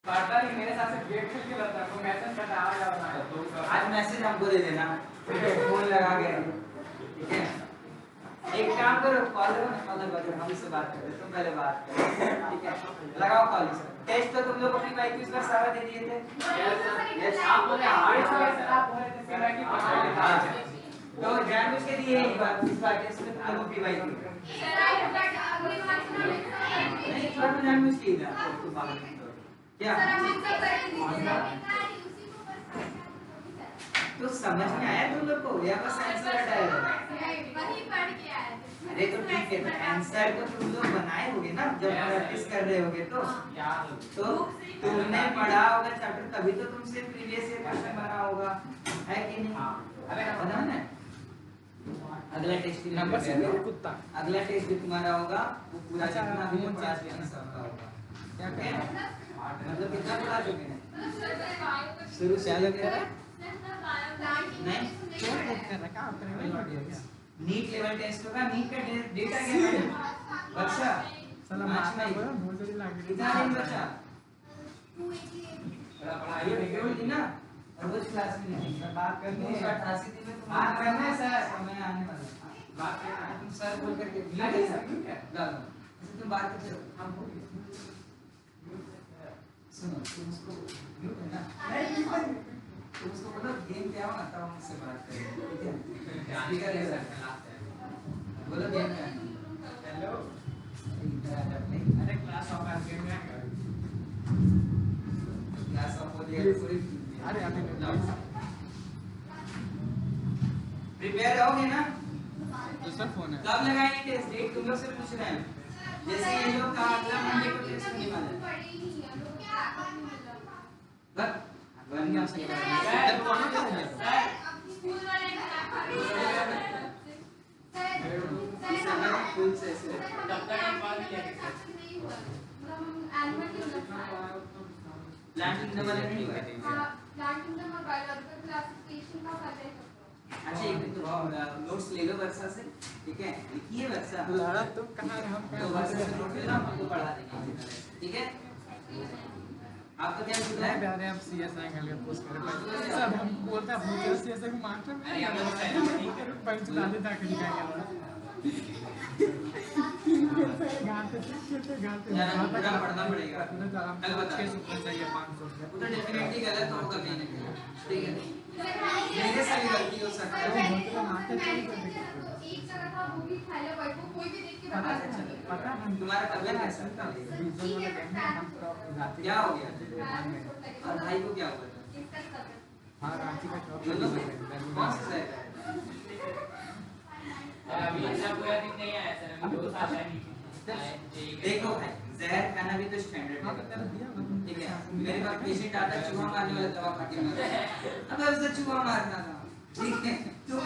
पढ़ता नहीं, मेरे साथ से गेट खोल के रहता है, वो मैसेज करता आ जाओ। आज मैसेज हमको दे देना, फोन लगा के, ठीक है? एक काम करो, कॉल करो ना, कॉल करो, हम इससे बात करते हैं, तुम पहले बात करो, ठीक है? लगाओ कॉल से। टेस्ट तो तुम लोग अपनी बाइक की इस बार सारा दे दिए थे? यस, आप बोले हार्ड से आप बोले थे सीमा की पढ़ाई। तो जानबूझ के दिए इस बार टेस्ट में तुम लोगों की बाइक की नहीं, थोड़ा तो जानबूझ के था आपको बात क्या तो समझ में आया तुम लोग को या बस आंसर हटाया? वही पढ़ के आए थे। अरे तो ठीक है, आंसर तो तुम लोग बनाए होगे ना जब प्रैक्टिस कर रहे होगे तो तुमने पढ़ा होगा चैप्टर, तभी तो तुमसे प्रीवियस ईयर क्वेश्चन बना होगा, है कि नहीं? अरे बना ना। अगला टेस्ट नंबर से कुत्ता, अगला टेस्ट भी तुम्हारा होगा वो पूरा जितना भी पढ़ा चुके सबका होगा। क्या कहना मतलब कितना पढ़ा चुके हैं शुरू से लेकर नहीं? नीट लेवल टेस्ट होगा। नीट का डेटा क्या है बच्चा? कितना दिन बचा? ना रोज क्लास में नहीं बात करनी है। 288 दिन में बात करना है सर, समय आने वाला है बात करना है। तुम सर बोल करके डालो, तुम बात करते हो, हम सुनो, तुम उसको म्यूट है ना, तुम उसको बोलो गेम क्या होगा तब हम उससे बात करेंगे, ठीक है? स्पीकर ले सकते हैं, बोलो गेम क्या है? हेलो, अरे क्लास ऑफ कर गेम में क्लास ऑफ हो गया पूरी। अरे अभी प्रिपेयर रहोगे ना? दूसरा फोन है, कब लगाएंगे टेस्ट? डेट तुम लोग से पूछ रहे हैं। जैसे ये लोग का अगला मंडे को टेस्ट होने वाला है। बस बढ़िया से सर कौन सा है सर? स्कूल वाले इस समय फुल से ऐसे तब तक हम कॉल किया प्लांट किंगडम वाले नहीं हुआ है। हां, प्लांट किंगडम और बायोलॉजिकल क्लासिफिकेशन का कर रहे हैं। अच्छा एक दिन तो नोट्स ले लो वर्षा से, ठीक है? लिखिए वर्षा, लड़ा तुम कहां हम तो वर्षा से नोट ले लो, हम आपको पढ़ा देंगे, ठीक है? आपका क्या सुना है? प्यारे हम सीएसआई के लिए पोस्ट कर रहे हैं सब, हम बोलते हैं मुझे सीएसआई को मास्टर में हम लोग पंच डाले था कि क्या पूरा पढ़ना पड़ेगा, कल बच्चे सुनना चाहिए 500 वो तो डेफिनेटली गलत होगा कहीं ना कहीं, ठीक है? मेरे से भी गलती हो सकता है। एक जगह था वो भी फाइल पर को कोई भी देख के बता सकता है। पता है तुम्हारा तबीयत कैसा है? क्या हो गया? और भाई को क्या हुआ था? हाँ रांची का शॉप कौन सा शहर है? अभी इतना पूरा दिन नहीं आया सर, अभी 2 साल है। देखो भाई, जहर खाना भी तो स्टैंडर्ड है, ठीक है? मेरे पास पेशेंट आता है चूहा मारने वाला दवा खा के मर गया, अब उसे चूहा मारना था, ठीक है? क्यों?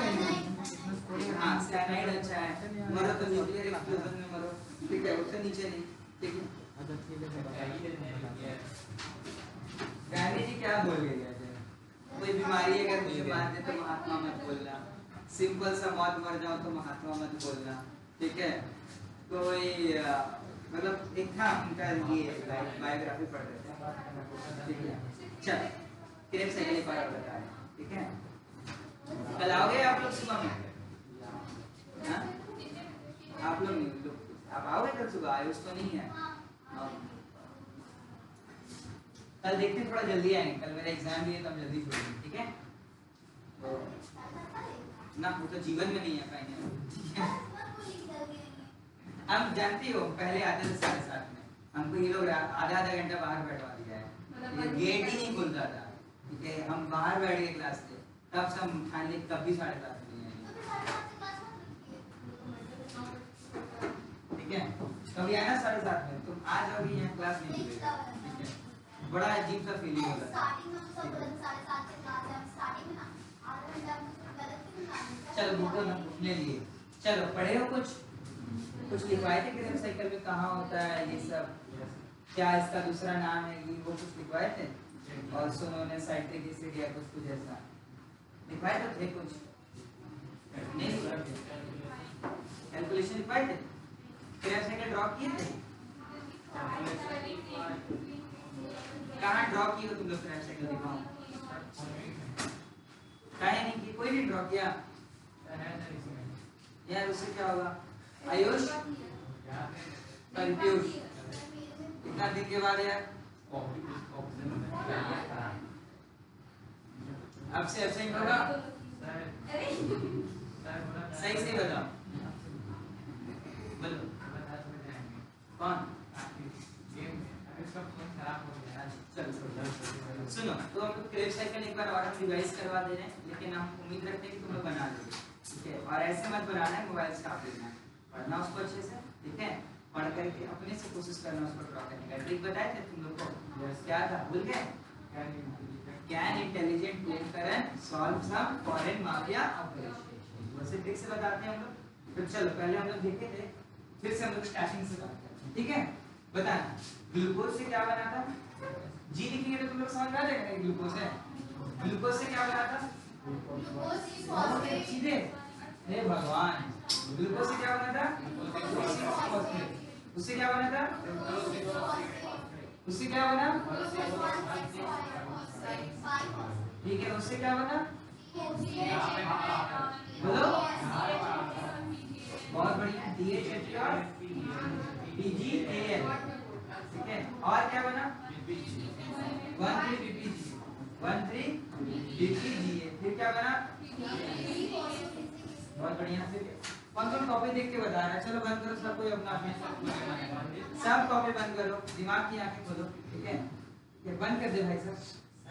हाँ साइनाइड अच्छा है, मरो तो न्यूक्लियर एक्सप्लोजन में मरो, ठीक है? उससे नीचे नहीं, ठीक है? गांधी जी क्या बोल गए थे? कोई बीमारी अगर मुझे मार दे तो महात्मा मत बोलना, सिंपल सा मौत मर जाओ तो महात्मा मत बोलना, ठीक है? कोई मतलब एक था उनका ये बायोग्राफी पढ़ रहे थे, ठीक है? चल क्रेप से अगली बार बताएं, ठीक है? कल आओगे आप लोग सुबह में? हाँ? आप लोग नहीं, आप आओगे कल सुबह? आयुष तो नहीं है, कल देखते हैं थोड़ा जल्दी आएंगे, कल मेरा एग्जाम भी है तब जल्दी छोड़ेंगे, ठीक है? तो ना वो तो जीवन में नहीं आ पाएंगे, ठीक है? हम जानती हो पहले आते थे 7:30 में, हमको ये लोग आधा घंटा बाहर बैठवा दिया है, गेट ही नहीं खुलता था, ठीक है? हम बाहर बैठ गए क्लास से, तब सब खाने तब भी 7:30 में आए, ठीक है? कभी आना 7:30 में, तुम आ जाओगे यहाँ क्लास नहीं मिलेगा, ठीक है? बड़ा अजीब सा फीलिंग होगा। चलो बुक ले लिए, चलो पढ़े हो कुछ लिखवाए थे क्रेप साइकिल में कहाँ होता है ये सब, क्या इसका दूसरा नाम है ये, वो कुछ लिखवाए थे? और सुनो ने साइट्रिक एसिड या कुछ ऐसा लिखवाए तो थे कुछ नहीं? कैलकुलेशन लिखवाए थे? क्रेप साइकिल ड्रॉ किए थे? कहाँ ड्रॉ की हो तुम लोग लाइफ साइकिल दिखाओ। काहे नहीं की, कोई नहीं ड्रॉ किया यार, उससे क्या होगा? आयुष कंफ्यूज कितना दिन के बाद यार, अब से एब्सेंट होगा। सही से बताओ, बोलो कौन? सुनो, तो हम लोग क्रेप साइकिल एक बार और हम रिवाइज करवा दे रहे हैं, लेकिन हम उम्मीद रखते हैं कि तुम लोग बना लोगे, ठीक है? और ऐसे मत बनाना है मोबाइल से आप लेना है, पढ़ना उसको अच्छे से, ठीक है? पढ़ करके अपने से कोशिश करना उसको ड्रॉ करने का। ट्रिक बताए थे तुम लोग को, क्या था भूल गए? कैन इंटेलिजेंट उपकरण solve some foreign mafia operation, वैसे ट्रिक से बताते हैं हम लोग। तो चलो पहले हम लोग देखे थे, फिर से हम लोग स्टार्टिंग से बात करते हैं, ठीक है? बताना ग्लूकोज से क्या बना था? जी लिखेंगे तो तुम लोग समझ में आ जाएगा ग्लूकोज है। ग्लूकोज से क्या बना था? सीधे, हे भगवान, ग्लूकोज से क्या बना था? उससे क्या बना था? उससे क्या बना? ठीक है, उससे क्या बना? बोलो, बहुत बढ़िया, DHA और PGAL, ठीक है? और क्या बना? 1,3-BPG, फिर क्या बना? बहुत बढ़िया। फिर कौन कॉपी देख के बता रहा है? चलो बंद करो सब, कोई अपना सब कॉपी बंद करो, दिमाग की आंखें खोलो, ठीक है? ये बंद कर दे भाई साहब।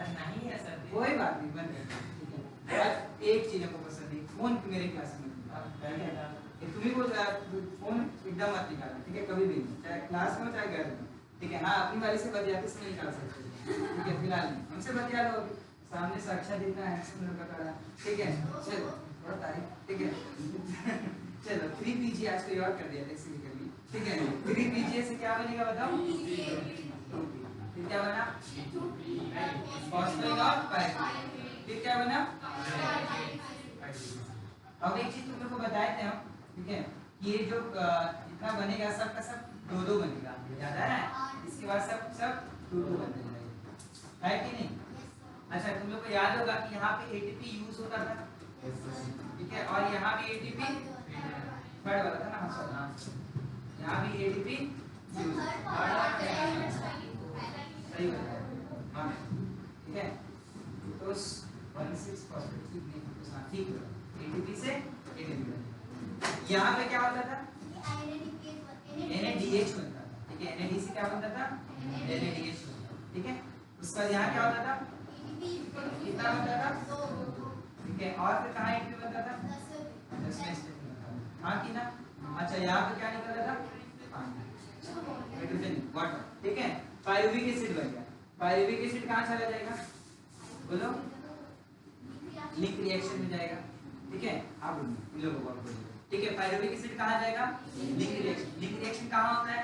नहीं है सर, कोई बात नहीं, बंद कर दो, ठीक है? एक चीज हमको पसंद नहीं, फोन मेरे क्लास में तुम्ही को फोन एकदम मत निकालना, ठीक है? कभी भी नहीं, चाहे क्लास में चाहे घर में, ठीक है? हाँ, अपनी वाली से बतियाते समय निकाल सकते हो, ठीक है? फिलहाल नहीं, हमसे बतिया लो, सामने साक्षात इतना हैंडसम लड़का खड़ा, ठीक है? चलो थोड़ा तारीफ, ठीक है? चलो 3PG आज कोई और कर दिया था इसीलिए कर ली, ठीक है? 3PGA से क्या बनेगा बताओ? फिर क्या बना? फॉस्फेट और पायरीन, फिर क्या बना? अब एक चीज तुम लोग को बताए थे हम, ठीक है? ये जो इतना बनेगा सब का सब 2-2 बनेगा, याद आ रहा है? इसके बाद सब 2-2 बन जाएगा, है कि नहीं? अच्छा, तुम लोग को याद होगा कि यहाँ पे ATP यूज होता था, ठीक है? और यहाँ भी ATP थर्ड वाला था ना, हाँ, यहाँ भी ATP यूज, सही बताया, हाँ, ठीक है? तो 1,6 फॉस्फेट ठीक है, ATP से ATP। यहाँ पे क्या होता था? NADH बनता था, ठीक है? NAD से क्या बनता था? NADH बनता था, ठीक है? उसके बाद यहाँ क्या होता था? कितना बनता था? ठीक है, और फिर कहाँ ATP बनता था? 10वें स्टेप में बनता था, हाँ कि ना? अच्छा, यहाँ पे क्या निकलता था? हाइड्रोजन वाटर, ठीक है? पायरुविक एसिड बन गया। पायरुविक एसिड कहाँ चला जाएगा? बोलो, लिंक रिएक्शन में जाएगा, ठीक है? आप इन लोगों को बोलिए, ठीक है? पायरुविक एसिड कहाँ जाएगा? Link reaction. लिंक रिएक्शन कहाँ होता है?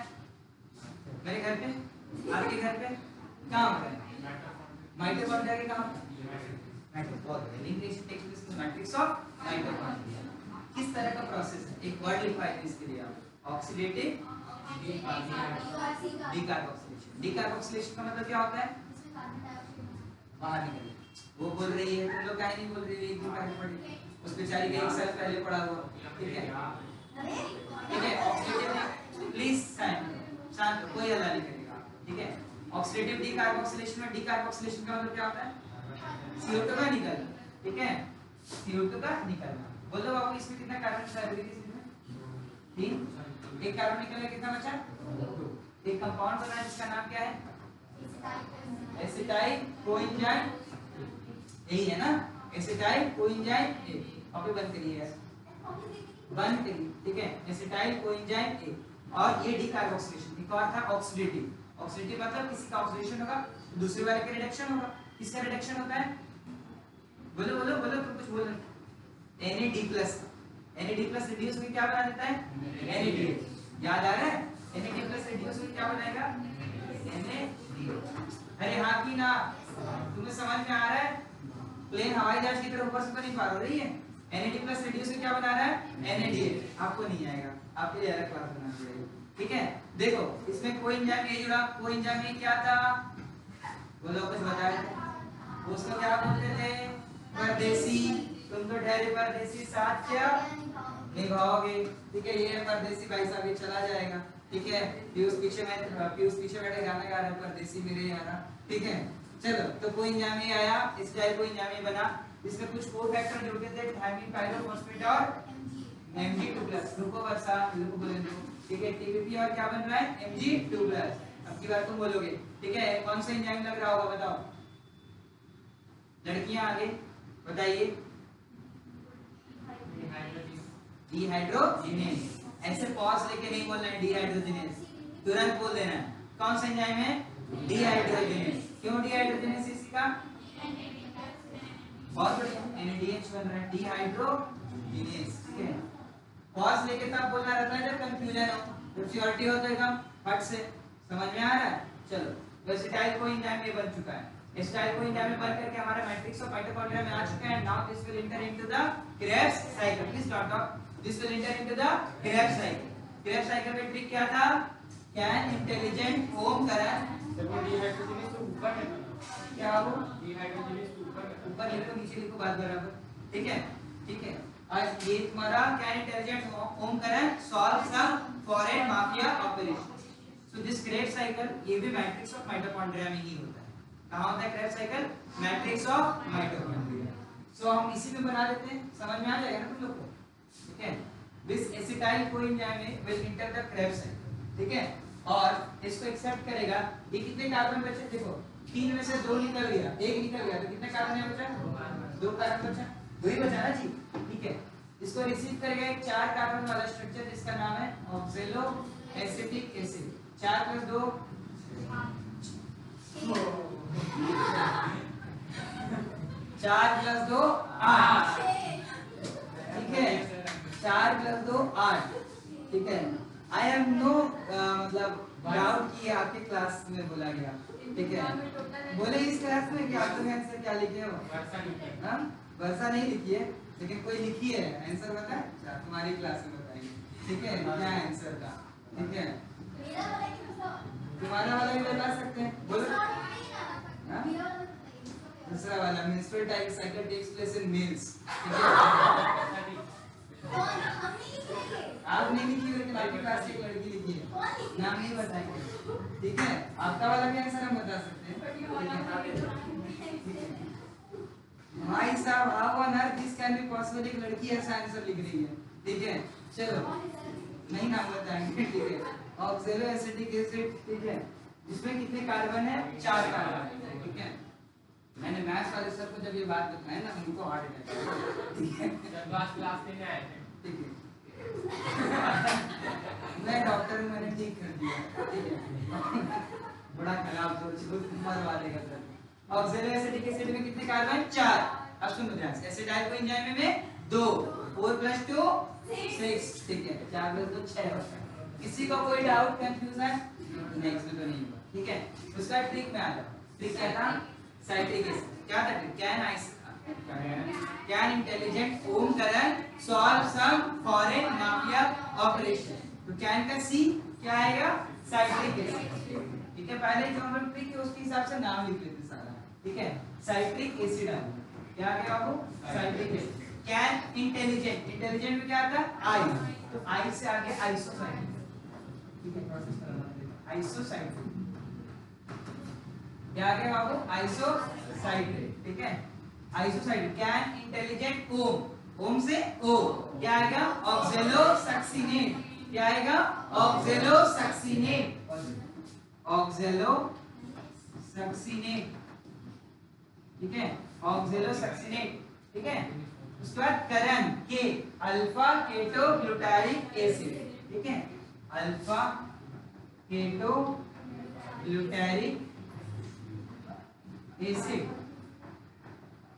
मेरे घर पे, आपके घर पे कहाँ होता है? माइटोकॉन्ड्रिया के कहाँ? Link reaction takes place in the matrix of mitochondria. किस तरह का प्रोसेस है? एक वर्ड लिखवा है इसके लिए आप, ऑक्सीडेटिव डिकार्बोक्सिलेशन। डिकार्बोक्सिलेशन का मतलब क्या होता है? बाहर निकले। वो बोल रही है, तुम लोग क्या नहीं बोल रही है? एक दिन पहले पढ़ी, उस बेचारी का 1 साल पहले पढ़ा हुआ, ठीक है? ठीक है, ऑक्सीडेटिव, प्लीज शांत, कोई हल्ला नहीं करेगा, ठीक है? ऑक्सीडेटिव डिकार्बोक्सिलेशन में डिकार्बोक्सिलेशन का मतलब क्या होता है? CO2 का निकलना, ठीक है? CO2 का निकलना। बोलो बाबू, इसमें कितना कार्बन है? 3। एक कार्बन निकला, कितना बचा? 2। एक कंपाउंड बना जिसका नाम क्या है? एसिटाइल कोएंजाइम, यही है ना? Acetyl coenzyme A। कॉपी बंद करिए, बंद करिए, ठीक है? Acetyl coenzyme A। और ये डिकार्बोक्सिलेशन, एक और था ऑक्सीडेटिव। ऑक्सीडेटिव मतलब किसी का ऑक्सीडेशन होगा, दूसरे वाले का रिडक्शन होगा। किसका रिडक्शन होता है? बोलो बोलो बोलो, तुम कुछ बोलो। NAD+, NAD+ रिड्यूस में क्या बना देता है? NADH। याद आ रहा है? NAD+ रिड्यूस में क्या बनाएगा? NADH। अरे हाँ कि ना? तुम्हें समझ में आ रहा है? प्लेन हवाई जहाज की तरह ऊपर से तो नहीं पार हो रही है। NAD+ रिड्यूस में क्या बना रहा है? NADH। आपको नहीं आएगा, आपके लिए अलग क्लास बनाना पड़ेगा, ठीक है? देखो, इसमें कोएंजाइम A जुड़ा, कोएंजाइम A क्या था? उसको क्या बोलते थे? परदेसी। तुम तो ठहरे परदेसी, साथ क्या निभाओगे। ठीक है, ये परदेसी भाई साहब ये चला जाएगा। ठीक है, पीयूष पीछे बैठे गाना गा रहा है, परदेसी मेरे यारा। ठीक है, चलो तो कोई इंजामी आया, इस टाइप कोई इंजामी बना, इसमें कुछ कोर फैक्टर जुड़ते थे, थायमिन, पायरोफॉस्फेट और Mg2+। रुको वर्षा, रुको बोले दो। ठीक है, टीपीपी और क्या बन रहा है? Mg2+। अब की बार तुम बोलोगे। ठीक है, कौन सा एंजाइम लग रहा होगा बताओ लड़कियां, आगे बताइए। डिहाइड्रोजिनेज। ऐसे पॉज लेके नहीं बोलना है डिहाइड्रोजिनेज, तुरंत बोल देना है। कौन सा एंजाइम है? डिहाइड्रोजिनेज। क्यों डिहाइड्रोजिनेज इसका? बहुत बढ़िया, NADH बन रहा है, डिहाइड्रोजिनेज। ठीक है, पॉज लेके तब बोलना रहता है जब कंफ्यूजन हो, जब श्योरिटी हो तो एकदम फट से समझ में आ रहा है। चलो, तो एसिटाइल कोएंजाइम ये बन चुका है। एसिटाइल कोएंजाइम में बन करके हमारा मैट्रिक्स ऑफ माइटोकॉन्ड्रिया में आ चुका है। Now this will enter into the Krebs cycle. Please note down, this will enter into the Krebs cycle. Krebs cycle में ट्रिक क्या था? कैन इंटेलिजेंट होम करण। देखो डिहाइड्रोजिनेज तो ऊपर है, क्या हो? डिहाइड्रोजिनेज तो ऊपर लिखो, नीचे लिखो, बात बराबर। ठीक है, ठीक है। आज ये तुम्हारा can intelligent home Karan solve some foreign mafia operation. So this Krebs cycle ये भी मैट्रिक्स ऑफ माइटोकॉन्ड्रिया में ही होता है। कहां होता है Krebs cycle? Matrix of mitochondria. So हम इसी में बना लेते हैं, समझ में आ जाएगा ना तुम लोग को। ठीक है, this acetyl coenzyme will enter the Krebs cycle. ठीक है, और इसको एक्सेप्ट करेगा। ये कितने कार्बन बचे? देखो 3 में से 2 निकल गया, 1 निकल गया, तो कितने कार्बन है बचा? 2 कार्बन बचा, 2 ही बचा ना जी। ठीक है, इसको रिसीव करेगा एक 4 कार्बन वाला स्ट्रक्चर जिसका नाम है ऑक्सैलो एसिटिक एसिड। 4 + 2 4 + 2 8। ठीक है, 4 + 2 8। ठीक है, आई हैव नो मतलब डाउट कि आपके क्लास में बोला गया। ठीक है, बोले इस क्लास में कि आप लोग आंसर क्या लिखे हो? वर्षा लिखी है। हां, वर्षा नहीं लिखी है, लेकिन कोई लिखी है। आंसर बता, अच्छा तुम्हारी क्लास में बताएंगे। ठीक है, क्या है आंसर का? ठीक है, तुम्हारा वाला भी बता सकते हैं, बोलो। हां, दूसरा वाला menstrual cycle takes place in males. ठीक है, आप नहीं लिखी, लेकिन आपकी क्लास की एक लड़की लिखी है, नाम नहीं बताएंगे। ठीक है, आपका वाला भी आंसर हम बता सकते हैं। भाई साहब, how on earth this can be possible? एक लड़की ऐसा आंसर लिख रही है। ठीक है, चलो नहीं नाम बताएंगे। ठीक है, ऑक्सैलो एसिटिक एसिड। ठीक है, इसमें कितने कार्बन है? 4 कार्बन। ठीक है, मैंने मैथ्स वाले सर को जब ये बात बताई ना, उनको हार्ट अटैक। ठीक है, जब क्लास लेने आए थे। ठीक है, मैं डॉक्टर हूं, मैंने ठीक कर दिया। ठीक है, बड़ा खराब सोच मरवा देगा सर। ऑक्सैलो एसिटिक एसिड में कितने कार्बन? 4। अब सुनो ध्यान से, एसिटाइल कोएंजाइम में 2, 4 + 2 6। ठीक है, 4 + 2 6 होता है। किसी को कोई डाउट, कंफ्यूजन? नेक्स्ट में तो नहीं हुआ। ठीक है, उसका ट्रिक में आ जाओ। ट्रिक क्या था? Citric acid. क्या था trick? Can intelligent home Karan solve some foreign mafia operation. तो कैन का सी क्या आएगा? Citric acid. ठीक है, पहले जो हम ट्रिक है उसके हिसाब से नाम लिख लेते सारा। ठीक है, साइट्रिक एसिड आ गया। क्या आ गया बाबू? Citric acid. Can intelligent, intelligent में क्या आता है? आई, तो आई से आगे आइसोसाइट्रिक। ठीक है, प्रोसेस करना आइसोसाइट्रिक। क्या आ गया बाबू? आइसोसाइट्रिक। ठीक है, आइसोसाइट्रिक। कैन इंटेलिजेंट ओम, ओम से ओ क्या आएगा? ऑक्सैलोसक्सिनेट। क्या आएगा? ऑक्सैलोसक्सिनेट। ऑक्सैलोसक्सिनेट। ठीक है, ऑक्सैलोसक्सिनेट। ठीक है, उसके बाद करण के अल्फा केटो ग्लूटारिक एसिड। ठीक है, alpha keto glutaric acid.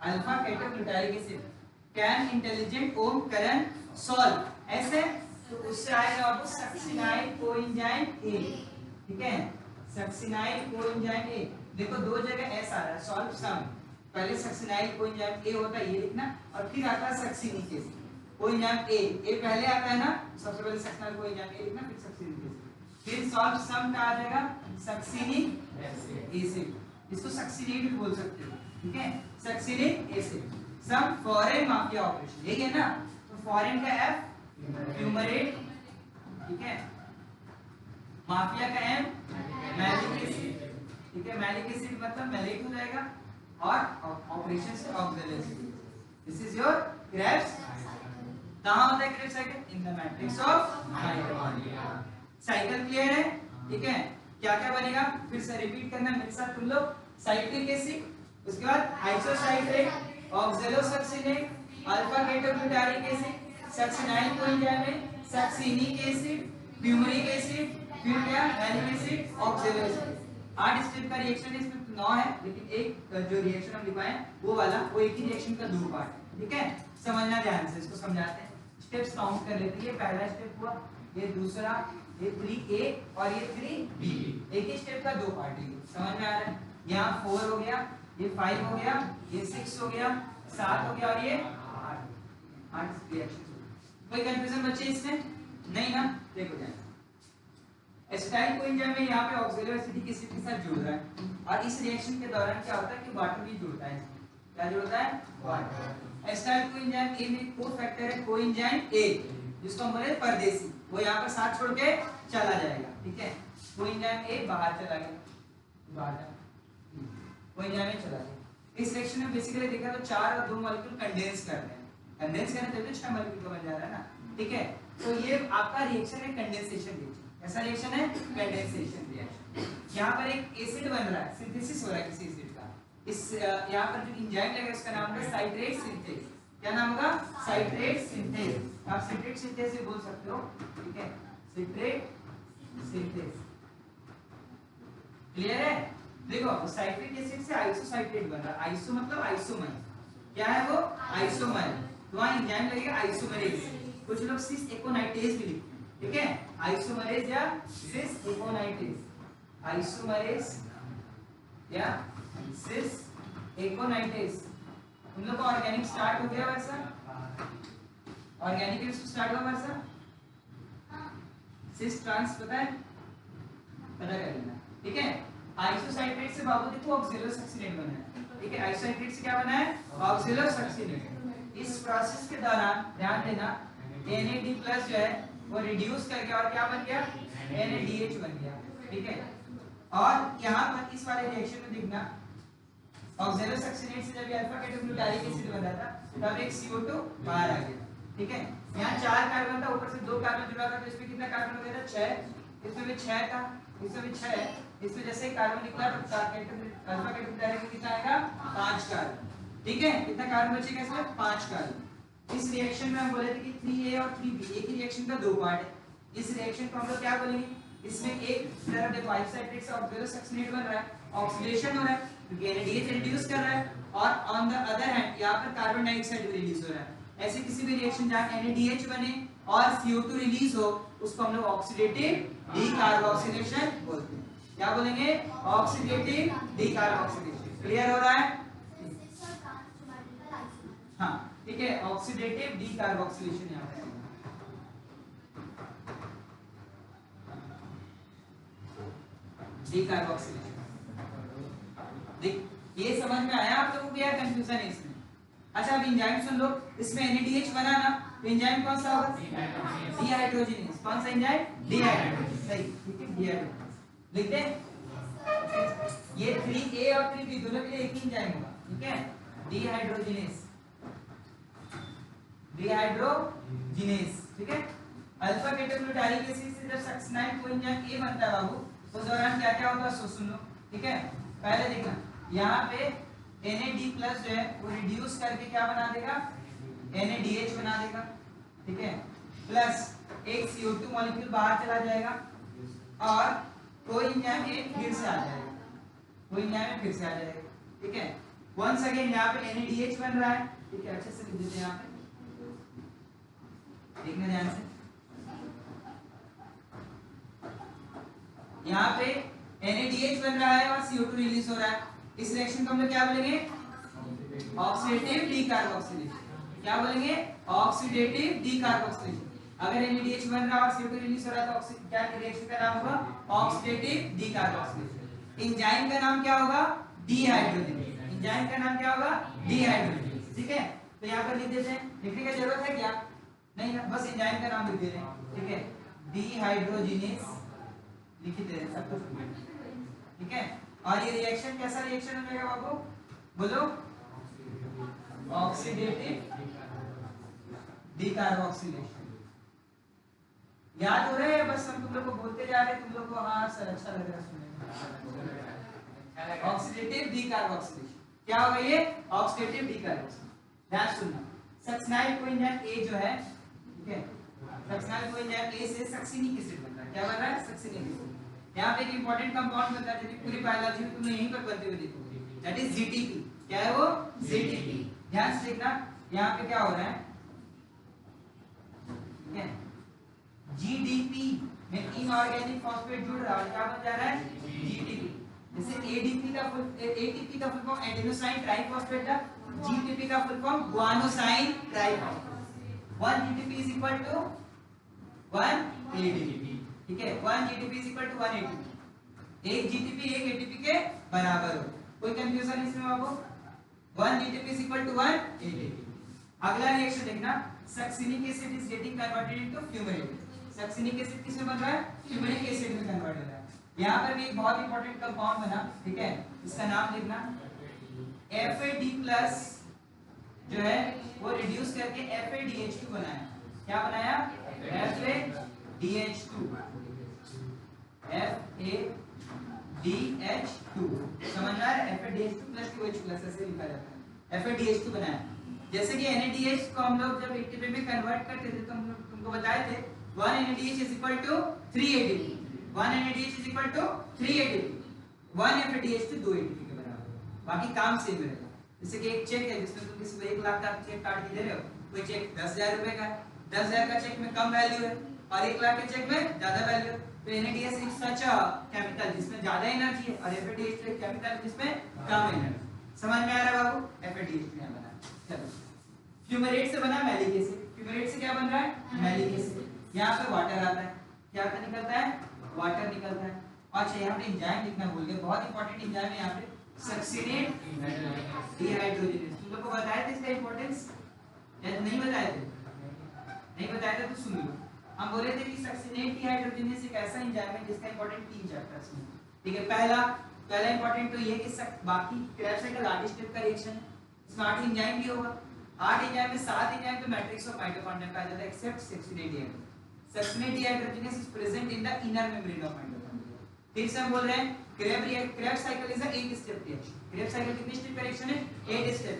Alpha keto glutaric acid. Can intelligent Om Karan solve. ऐसे तो उससे आएगा आपको सक्सिनाइल कोएंजाइम ए। ठीक है, सक्सिनाइल कोएंजाइम ए। देखो 2 जगह एस आ रहा है, सॉल्व सम। पहले सक्सिनाइल कोएंजाइम ए होता है, ये लिखना, और फिर आता है सक्सिनिक एसिड। कोएंजाइम ए पहले आता है ना, सबसे पहले सक्सिनाइल कोएंजाइम ए लिखना, फिर सक्सिनिक एसिड, फिर सॉल्व सम का आ जाएगा सक्सिनिक एसिड। इसको सक्सिनेट भी बोल सकते हो, ठीक है, succinic acid. Some foreign mafia operation, यही है ना, तो फॉरेन का एफ फ्यूमरेट, ठीक है, माफिया का एम मैलिक एसिड, ठीक है, मैलिक एसिड मतलब मैलेट हो जाएगा, और ऑपरेशन से oxalic. This is your Krebs. कहां होता है Krebs cycle? In the matrix of mitochondria. Cycle clear है, ठीक है। क्या क्या बनेगा फिर से रिपीट करना मेरे साथ तुम लोग। साइक्लिक एसिड, उसके बाद isocyclic, oxalosuccinate, alpha ketoglutaric acid, succinyl coenzyme, succinic acid, fumaric acid, फिर क्या malic acid, oxalo acid. 8 step का रिएक्शन है, इसमें 9 है, लेकिन एक जो रिएक्शन हम लिखवाए वो वाला, वो एक ही रिएक्शन का 2 पार्ट है, ठीक है। समझना ध्यान से, इसको समझाते हैं। स्टेप्स काउंट कर लेते हैं। ये पहला स्टेप हुआ, ये दूसरा, ये 3A और ये 3B, एक ही स्टेप का 2 पार्ट है। समझ में आ रहा है? यहाँ 4 हो गया, ये 5 हो गया, ये 6 हो गया, 7 हो गया, और ये 8 रिएक्शन। कोई कंफ्यूजन बच्चे इसमें? नहीं ना? देखो ध्यान। एसिटाइल कोएंजाइम में यहाँ पे ऑक्सैलो एसिडिक एसिड के साथ जुड़ रहा है, और इस रिएक्शन के दौरान क्या होता है कि वाटर भी जुड़ता है। क्या जुड़ता है? वाटर। एसिटाइल कोएंजाइम ए में को फैक्टर है कोएंजाइम ए, जिसको हम बोले परदेसी, वो यहाँ पर साथ छोड़ के चला जाएगा, ठीक है। कोएंजाइम ए बाहर चला गया, बाहर कोएंजाइम ए चला गया। इस रिएक्शन में बेसिकली देखा तो 4 और 2 मॉलिक्यूल कंडेंस कर रहे हैं। कंडेंस करने तो 6 मॉलिक्यूल का बन जा रहा है ना, ठीक है। तो ये आपका रिएक्शन है कंडेंसेशन रिएक्शन। ऐसा रिएक्शन है कंडेंसेशन रिएक्शन। यहाँ पर एक एसिड बन रहा है, सिंथेसिस हो रहा है किसी एसिड का। इस यहाँ पर जो एंजाइम लगेगा उसका नाम है साइट्रेट सिंथेज। क्या नाम होगा? Citrate synthase. आप सिट्रेट सिंथेज भी बोल सकते हो, ठीक है, सिट्रेट सिंथेज। क्लियर है? देखो साइट्रिक एसिड से आइसोसाइट्रेट बन रहा है। आइसो मतलब आइसोमर, क्या है वो? आइसोमर। तो वहां एंजाइम लगेगा आइसोमरेज। कुछ लोग सिस एकोनाइटेज भी लिखते हैं, ठीक है, आइसोमरेज या सिस एकोनाइटेज। आइसोमरेज या सिस एकोनाइटेज। तुम लोग का ऑर्गेनिक स्टार्ट हो गया वैसा? ऑर्गेनिक केमिस्ट्री स्टार्ट हुआ वैसा? सिस ट्रांस पता है? पता कर लेना, ठीक है। आइसोसाइट्रेट से बाबू देखो ऑक्सैलोसक्सिनेट बना है, ठीक है। आइसोसाइट्रेट से क्या बना है? ऑक्सैलोसक्सिनेट। इस प्रोसेस के दौरान ध्यान देना NAD+ जो है वो रिड्यूस करके और क्या बन गया? NADH बन गया, ठीक है। और यहाँ पर इस वाले रिएक्शन में देखना ऑक्सैलोसक्सिनेट से जब अल्फा केटोग्लूटारिक एसिड बना था तब एक CO2 बाहर आ गया, ठीक है। यहाँ 4 कार्बन था, ऊपर से 2 कार्बन जुड़ा था, तो इसमें कितना कार्बन हो गया था? 6। इसमें भी 6 था, इसमें भी 6 है। इसमें जैसे कार्बन निकला तो अल्फा केटोग्लूटारिक में कितना आएगा? 5 कार्बन, ठीक है। कितना कार्बन बचेगा इसमें? 5 कार्बन। इस रिएक्शन में हम बोले थे कि 3A और 3B एक ही रिएक्शन का 2 पार्ट है। इस रिएक्शन को हम लोग क्या बोलेंगे? इसमें एक तरफ देखो आइसोसाइट्रेट से ऑक्सैलोसक्सिनेट बन रहा है, ऑक्सीडेशन हो रहा है क्योंकि NADH रिड्यूस कर रहा है, और ऑन द अदर हैंड यहाँ पर कार्बन डाइऑक्साइड भी रिलीज हो रहा है। ऐसे किसी भी रिएक्शन जहाँ NADH बने और CO2 रिलीज हो उसको हम लोग ऑक्सीडेटिव डीकार्बोक्सिलेशन बोलते हैं। क्या बोलेंगे? Oxidative decarboxylation. क्लियर हो रहा है? हाँ, ठीक है, ऑक्सीडेटिव डीकार्बोक्सिलेशन यहाँ पे डीकार्बोक्सिलेशन। देख ये समझ में आया आप लोगों को? क्या कंफ्यूजन है इसमें? अच्छा अब एंजाइम सुन लो। इसमें NADH बना ना, तो एंजाइम कौन सा होगा? डिहाइड्रोजिनेज। कौन सा एंजाइम? डिहाइड्रोजिनेज। सही, ठीक है, डिहाइड्रोजिनेज लिखते हैं। ये 3A और 3B दोनों के लिए एक ही एंजाइम होगा, ठीक है, डिहाइड्रोजिनेज। डिहाइड्रोजिनेज, ठीक है। अल्फा केटोग्लूटारिक एसिड से जब सक्सिनाइल कोएंजाइम A बनता है बाबू, उस दौरान क्या क्या होगा सो सुन लो, ठीक है। पहले देखना यहाँ पे NAD+ जो है वो रिड्यूस करके क्या बना देगा? NADH बना देगा, ठीक है, प्लस एक CO2 मॉलिक्यूल बाहर चला जाएगा और कोएंजाइम A फिर से आ जाएगा, कोएंजाइम फिर से आ जाएगा, ठीक है। वंस अगेन यहाँ पे NADH बन रहा है, ठीक है, अच्छे से लिख देते हैं यहाँ पे, देखना ध्यान से। यहाँ पे NADH बन रहा है और CO2 रिलीज हो रहा है। इस रिएक्शन को हम लोग क्या बोलेंगे? Oxidative decarboxylation. क्या बोलेंगे? Oxidative decarboxylation. अगर NADH बन रहा है और CO2 रिलीज हो रहा है तो क्या रिएक्शन का नाम होगा? Oxidative decarboxylation. एंजाइम का नाम क्या होगा? डिहाइड्रोजनेज। एंजाइम का नाम क्या होगा? डिहाइड्रोजनेज। ठीक है, तो यहाँ पर लिख देते हैं, लिखने की जरूरत है क्या? नहीं ना, बस एंजाइम का नाम लिख दे रहे हैं। ठीक है, डिहाइड्रोजनेज लिख दे रहे हैं सब कुछ। ठीक है, और ये रिएक्शन कैसा रिएक्शन हो जाएगा बाबू? बोलो, ऑक्सीडेटिव डिकार्बोक्सिलेशन। याद हो रहा है? बस हम तुम लोग को बोलते जा रहे हैं, तुम लोग को हाँ सर अच्छा लग रहा है सुनने में। ऑक्सीडेटिव डिकार्बोक्सिलेशन क्या होगा? ये ऑक्सीडेटिव डिकार्बोक्सिलेशन। ध्यान सुनना, सक्सिनाइल कोएंजाइम ए जो है, ठीक है, सक्सिनाइल कोएंजाइम ए से सक्सिनिक एसिड बन रहा है। क्या बन रहा है? Succinic acid. यहाँ पे एक इंपॉर्टेंट कंपाउंड बनता है जो कि पूरी बायोलॉजी में तुमने यहीं पर बनते हुए देखोगे, दैट इज जीटीपी। क्या है वो? जीटीपी। ध्यान से देखना, यहाँ पे क्या हो रहा है? ठीक है, जीडीपी में इनऑर्गेनिक फॉस्फेट जुड़ रहा है, क्या बन जा रहा है? जीटीपी। जैसे एडीपी का फुल एटीपी का फुल फॉर्म एडेनोसाइन ट्राइफॉस्फेट था, जीटीपी का full form guanosine triphosphate. 1 GTP is equal to 1 ADP. ठीक है, 1 GTP is equal to 1 ATP. एक जीटीपी एक एटीपी के बराबर हो। कोई कंफ्यूजन इसमें बाबू? 1 GTP is equal to 1 ATP. अगला रिएक्शन देखना, succinic acid is getting converted into fumaric. सक्सिनिक एसिड किसमें बन रहा है? फ्यूमेरिक एसिड में कन्वर्ट हो रहा है। यहाँ पर भी एक बहुत इंपॉर्टेंट कंपाउंड बना, ठीक है, इसका नाम लिखना, FAD+ जो है वो रिड्यूस करके FADH2 बनाया। क्या बनाया? FADH2। FADH2 समझ रहा है? FADH2 प्लस OH प्लस ऐसे लिखा जाता है। FADH2 बनाया। जैसे कि NADH को हम लोग जब ATP में कन्वर्ट करते थे तो हम लोग तुमको बताए थे 1 NADH is equal to 3 ATP। 1 NADH is equal to 3 ATP। 1 FADH2 2 ATP के बराबर। बाकी काम सेम रहेगा। जैसे कि एक चेक है जिसमें तुम किसी को 1 लाख का चेक काट के दे रहे हो, कोई चेक 10,000 रुपए का है, 10,000 का चेक में कम वैल्यू है और 1 लाख के चेक में ज्यादा वैल्यू है। तो NADH is such a chemical जिसमें ज्यादा एनर्जी है और FADH2 एक केमिकल जिसमें कम एनर्जी। समझ में आ रहा है बाबू? FADH2 यहाँ बना। चलो, फ्यूमेरेट से बना मैलिक एसिड। फ्यूमेरेट से क्या बन रहा है? Malic acid. यहाँ पे वाटर आता है, क्या आता निकलता है? वाटर निकलता है। अच्छा, यहाँ पे एंजाइम लिखना भूल गए, बहुत इंपॉर्टेंट एंजाइम है यहाँ पे, सक्सिनेट डिहाइड्रोजनेज। तुम लोग को बताया था इसका इंपॉर्टेंस या नहीं बताए थे? नहीं बताया था तो सुन लो। हम बोले थे कि सक्सिनेट डिहाइड्रोजनेज एक ऐसा एंजाइम है जिसका इंपॉर्टेंट 3 चैप्टर्स में। ठीक है, पहला इंपॉर्टेंट तो ये कि बाकी क्रेब्स साइकिल 8 स्टेप का रिएक्शन है, इसमें 8 एंजाइम भी होगा। 8 एंजाइम में 7 एंजाइम तो मैट्रिक्स ऑफ माइटोकॉन्ड्रिया पाया जाता है except succinate dehydrogenase. Succinate dehydrogenase is present in the inner membrane of mitochondria. फिर से हम बोल रहे हैं Krebs cycle is a 8 step reaction. Krebs cycle कितने स्टेप का रिएक्शन है? 8 स्टेप।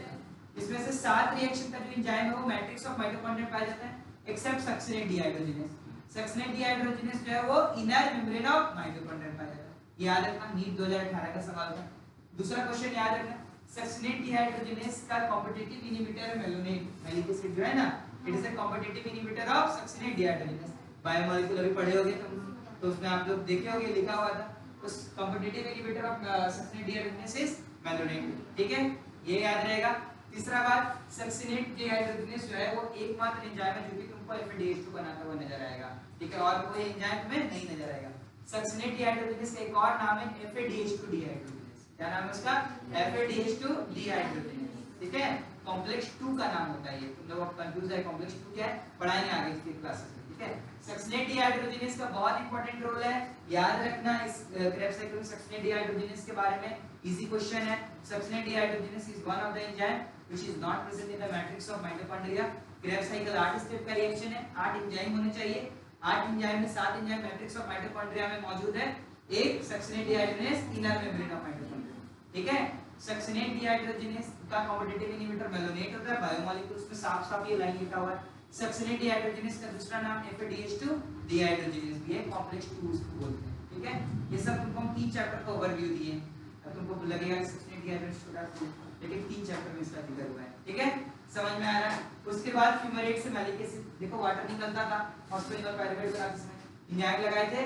इसमें से 7 रिएक्शन का जो एंजाइम है वो मैट्रिक्स ऑफ माइटोकॉन्ड्रिया पाया जाता है except succinate dehydrogenase. Succinate dehydrogenase जो है वो इनर मेम्ब्रेन ऑफ माइटोकॉन्ड्रिया पाया जाता है। याद रखना, नीट 2018 का सवाल था। दूसरा क्वेश्चन याद रखना, सक्सिनेट डिहाइड्रोजनेज का कॉम्पिटिटिव इनहिबिटर है मेलोनेट। मैलिक एसिड जो है ना, it is a competitive inhibitor of succinate dehydrogenase. Biomolecule अभी पढ़े होगे तुम, तो उसमें आप लोग देखे होंगे लिखा हुआ था, उस competitive inhibitor of succinate dehydrogenase is malonate. ठीक है, ये याद रहेगा। तीसरा बात, सक्सिनेट डिहाइड्रोजनेज जो है वो एकमात्र एंजाइम है जो कि तुमको FADH2 बनाता हुआ नजर आएगा। ठीक है, और कोई एंजाइम में नहीं नजर आएगा। सक्सिनेट डिहाइड्रोजनेज का एक और नाम है FADH2 डिहाइड्रोजनेज। क्या नाम है उसका? FADH2 dehydrogenase. ठीक है, कॉम्प्लेक्स 2 का नाम होता है ये। तुम लोग कंफ्यूज है कॉम्प्लेक्स 2 क्या है, पढ़ाएंगे आगे इसके क्लासेस में। ठीक है, सक्सिनेट डिहाइड्रोजनेज का बहुत इंपॉर्टेंट रोल है, याद रखना। इस क्रेब्स साइकिल में सक्सिनेट डिहाइड्रोजनेज के बारे में इजी क्वेश्चन है। Succinate dehydrogenase is one of the enzyme which is not present in the matrix of mitochondria. Krebs cycle 8 step का रिएक्शन है, 8 एंजाइम होने चाहिए। 8 एंजाइम में 7 एंजाइम मैट्रिक्स ऑफ माइटोकॉन्ड्रिया में मौजूद है, एक succinate dehydrogenase inner membrane of mitochondria. ठीक है, सक्सिनेट डिहाइड्रोजनेज का कॉम्पिटिटिव इनहिबिटर मेलोनेट होता है। बायोमोलिक्यूल्स में साफ-साफ ये लाइन लिखा हुआ है। सक्सिनेट डिहाइड्रोजनेज का दूसरा नाम FADH2 डिहाइड्रोजनेज भी है, कॉम्प्लेक्स 2 उसको बोलते हैं। ठीक है, ये सब तुमको हम 3 चैप्टर का ओवरव्यू दिए। अब तुमको लगेगा कि सक्सिनेट डिहाइड्रोजनेज छोटा सा, लेकिन 3 चैप्टर में इसका जिक्र हुआ है। ठीक है, समझ में आ रहा है? उसके बाद फ्यूमेरेट से मैलिक एसिड, देखो वाटर निकलता था, फॉस्फेट और पायरुवेट बना जिसमें एंजाइम लगाए थे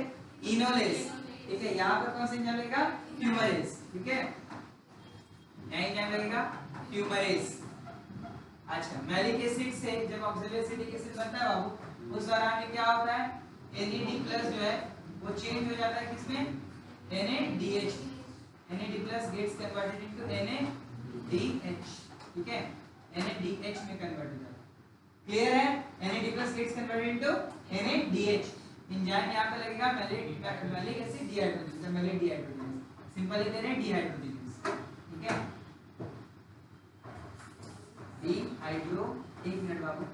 इनोलेस। ठीक है, यहाँ पर कौन सा एंजाइम लगेगा? फ्यूमेरेस। ठीक है, यहाँ एंजाइम लगेगा फ्यूमेरेस। अच्छा, मैलिक एसिड से जब ऑक्सैलिक एसिड बनता है बाबू, उस दौरान में क्या होता है? NAD+ जो है वो चेंज हो जाता है किसमें? NADH। NAD+ gets converted into NADH, ठीक है, NADH में कन्वर्ट हो जाता है। क्लियर है? NAD+ gets converted into NADH। Enzyme यहाँ पे लगेगा malic acid dehydrogenase, malic dehydrogenase, simple लिख दे रहे हैं डिहाइड्रोजिनेज, ठीक है, डिहाइड्रो, एक मिनट बाबू,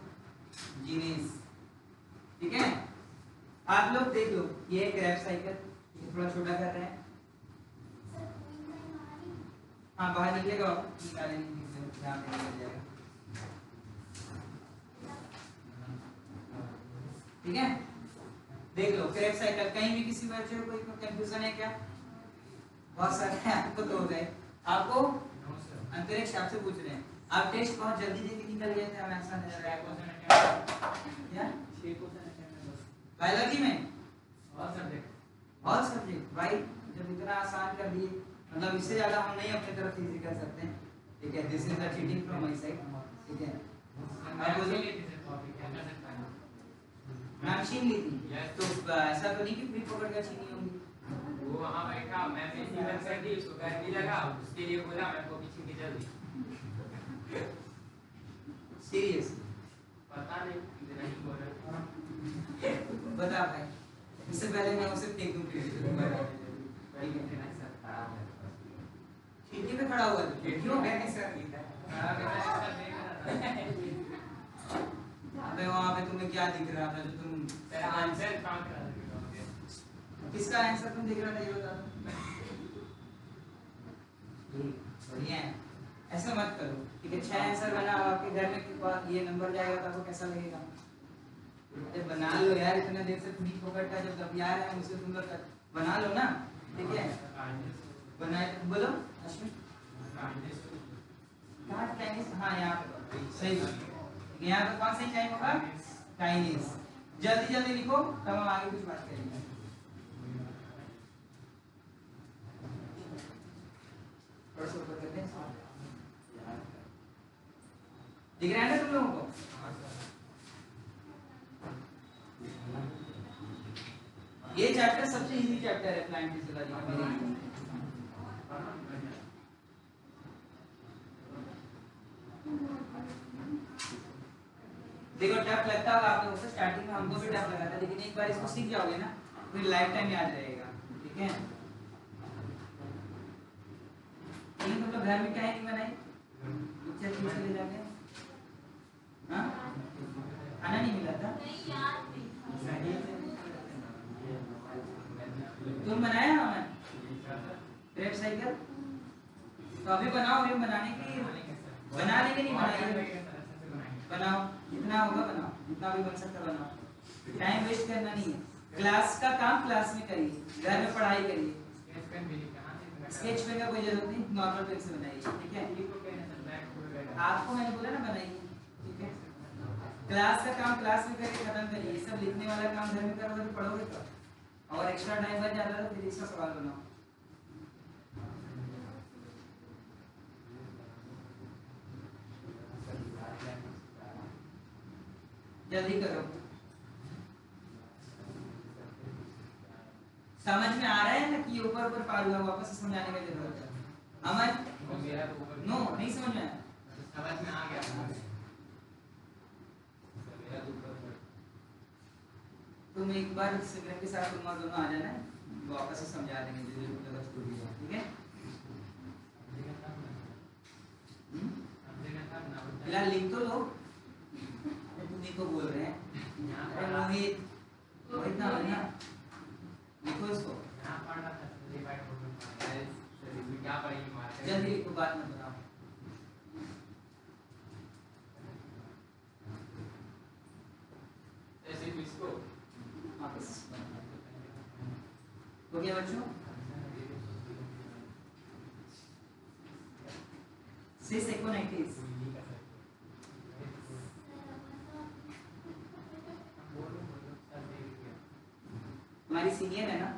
जीनेज, ठीक है। आप लोग देख लो, ये क्रेब्स साइकिल थोड़ा छोटा कर रहे हैं, हाँ बाहर निकलेगा, निकाले नहीं ध्यान निकल जाएगा, ठीक है। देख लो क्रेब्स साइकिल, कहीं भी किसी बच्चे को कोई कंफ्यूजन है क्या? बहुत सारे आपको तो हो गए, आपको अंतरिक्ष आपसे पूछ रहे हैं, आप टेस्ट बहुत जल्दी देके निकल गए थे, हमें ऐसा नजर आया क्या? बायोलॉजी में ऑल सब्जेक्ट भाई, जब इतना आसान कर दिए, मतलब इससे ज्यादा हम नहीं अपने तरफ से इजी कर सकते हैं, ठीक है। This is the cheating from my side, ठीक है। आप बोलो मैम छीन ली थी, तो ऐसा तो नहीं कि फ्री पकड़ कर छीनी होगी, वो वहां बैठा, मैं मेरी बंद कर दी, उसको घर भी लगा, उसके लिए बोला मैं को पीछे की जल्दी, सीरियस पता नहीं इतना ही बोल रहा, बता भाई, इससे पहले मैं उसे फेंक दूं फिर खिड़की पे खड़ा हुआ था, क्यों मैंने सर अबे वहां पे तुम्हें क्या दिख रहा था जो तुम तेरा आंसर काउंट करा दे, किसका आंसर तुम देख रहा था ये बता दो। बढ़िया है, ऐसा मत करो, ठीक है। 6 आंसर बना, आपके घर में ये नंबर जाएगा तो आपको कैसा लगेगा? अरे बना लो यार, इतना देर से फ्री पकड़ता है, जब तब यार है मुझसे तुम लोग बना लो ना, ठीक है। बनाए बोलो अश्विन, काट चाइनीज, हाँ यहाँ पे सही, यहाँ पे कौन सा टाइम होगा? चाइनीज। जल्दी जल्दी लिखो, तब हम आगे कुछ बात करेंगे। दिख रहा है ना तुम लोगों को? ये चैप्टर सबसे इजी चैप्टर है प्लांट फिजियोलॉजी का मेरे लिए। देखो टफ लगता होगा आप लोगों को, स्टार्टिंग में हमको भी टफ लगा था, लेकिन एक बार इसको सीख जाओगे ना फिर लाइफ टाइम याद रहेगा, ठीक है। लेकिन तुम लोग घर में क्या नहीं बनाई, पिक्चर खींच के ले जाके, हाँ खाना नहीं मिला था, तुम बनाया हमें क्रेब साइकिल, तो अभी बनाओ, अभी बनाने की बना लेंगे, नहीं बनाएंगे, बनाओ जितना होगा बनाओ, जितना भी बन सकता बनाओ, टाइम वेस्ट करना नहीं है। क्लास का काम क्लास में करिए, घर में पढ़ाई करिए, स्केच पेन का कोई जरूरत नहीं, नॉर्मल पेन से बनाइए, ठीक है। आपको मैंने बोला ना बनाइए, ठीक है। क्लास का काम क्लास में करके खत्म करिए, सब लिखने वाला काम घर में करोगे तो पढ़ोगे तो, और एक्स्ट्रा टाइम बच जाता है तो फिर इसका सवाल बनाओ। जल्दी करो, समझ में आ रहा है ना कि ये ऊपर ऊपर पार हुआ, वापस से समझाने की जरूरत है? अमन नो नहीं समझ में आया, समझ में आ गया, तुम एक बार सिमरन के साथ तुम और दोनों आ जाना, वापस से समझा देंगे जो जगह छूट गया, ठीक है। फिलहाल लिख तो लो, तुम्हीं को बोल रहे हैं, मोहित मोहित ना बोलना, लिखो इसको, जल्दी लिखो, बात मत बनाओ। हो गया बच्चों? सिस एक्वानाइटिस, हमारी सीनियर है ना,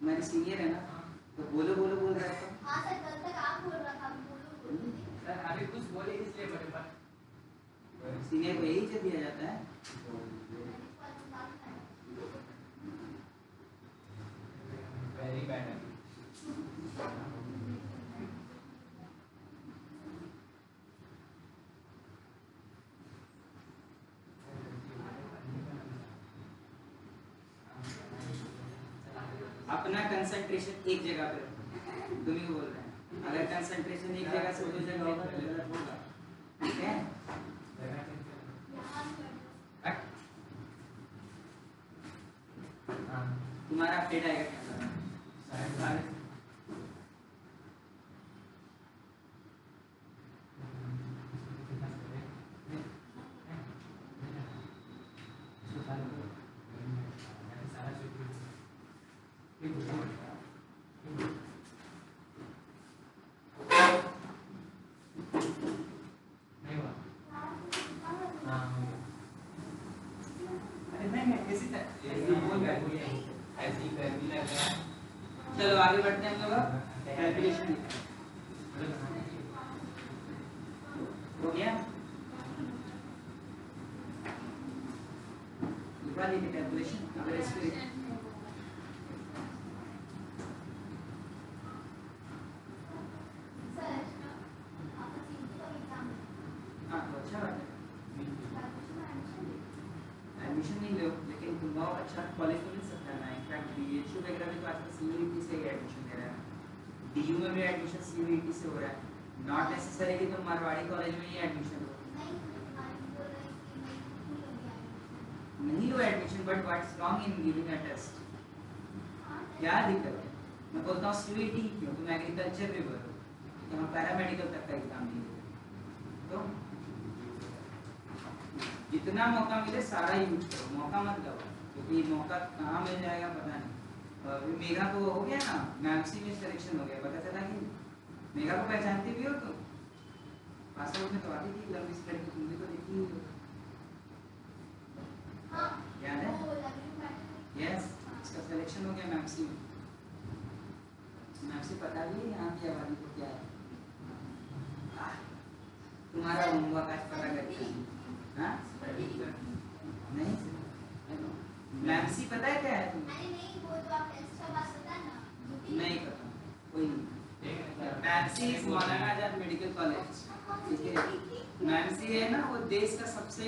हमारी सीनियर है ना, तो बोलो बोलो बोल रहा है तो हाँ सर, कल तक आप बोल रहा था, बोलो बोलो। सर अभी कुछ बोले इसलिए बोले, पर सीनियर को यही दिया जाता है। वेरी बैड है। कंसंट्रेशन एक जगह पे रखो, तुम ही बोल रहे हैं। अगर कंसंट्रेशन एक जगह से 2 जगह होगा तो गलत होगा, ठीक है? तुम्हारा फेड आएगा क्या? चलो आगे बढ़ते हैं हम लोग। कैलकुलेशन हो गया, लिखवा लीजिए कैलकुलेशन। अगर इसके हाँ तो अच्छा बात है, एडमिशन नहीं लो लेकिन तुम बहुत अच्छा कॉलेज तो मिल सकता है ना। इनफैक्ट बीएचयू वगैरह में तो आजकल सीयूईटी से ही एडमिशन दे रहा है, डीयू में भी एडमिशन सीयूईटी से हो रहा है। नॉट नेसेसरी कि तुम मारवाड़ी कॉलेज में ही एडमिशन लो, नहीं लो admission, but what's wrong in giving a test? क्या दिक्कत है? मैं बोलता हूँ सीयूईटी क्यों, तुम एग्रीकल्चर में भरो, यहाँ पैरामेडिकल तक का एग्जाम नहीं है। तो जितना मौका मिले सारा यूज करो, मौका मत गवाओ, क्योंकि मौका कहाँ मिल जाएगा पता नहीं। अभी मेघा को हो गया ना, मैमसी में सिलेक्शन हो गया, पता चला कि मेघा को पहचानती भी हो तो पासआउट में तो आती थी लंबी से लड़की, तुम भी तो देखी ही हो, याद है? यस, इसका सिलेक्शन हो गया मैमसी में। मैमसी पता भी है यहाँ की आबादी को क्या है? तुम्हारा होमवर्क आज पता करते हैं। हाँ? नहीं मैमसी पता है क्या है तुम्हें? नहीं पता, कोई नहीं। मैमसी is Maulana Azad medical college, ठीक है? मैमसी है ना वो देश का सबसे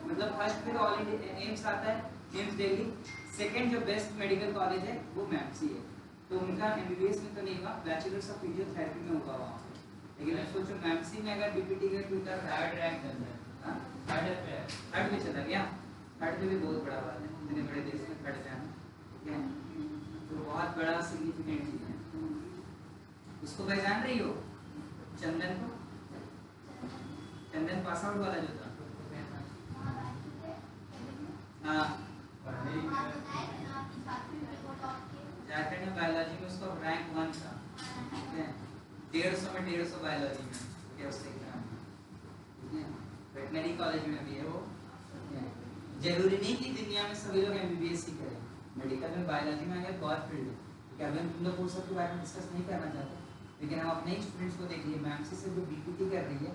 मतलब फर्स्ट पे तो ऑल इंडिया एम्स आता है, एम्स दिल्ली, सेकंड जो बेस्ट मेडिकल कॉलेज है वो मैमसी है। तो उनका एमबीबीएस में तो नहीं हुआ, बैचलर्स ऑफ फिजियोथेरेपी में हुआ वहाँ पे, लेकिन मैं सोचो मैमसी में अगर बीपीटी का ट्विटर थर्ड रैंक चलता है, थर्ड में चला गया, थर्ड में भी बहुत बड़ा बात है, इतने बड़े देश में थर्ड जाना, ठीक है? तो बहुत बड़ा सिग्निफिकेंट चीज है। उसको पहचान रही हो? चंदन को, चंदन पास आउट वाला जो था, हाँ झारखंड में बायोलॉजी में उसको रैंक 1 था, ठीक है? 150 में 150 बायोलॉजी में, ठीक है? उससे एग्जाम, ठीक है? वेटनरी कॉलेज में भी है वो। जरूरी नहीं कि दुनिया में सभी लोग एमबीबीएस ही करें, मेडिकल में बायोलॉजी में अगर बहुत फील्ड है, ठीक है? अभी हम तुम लोग कोर्स के बारे में डिस्कस नहीं करना चाहते, लेकिन हम अपने ही स्टूडेंट्स को देखिए, मैमसी से जो बीपीटी कर रही है,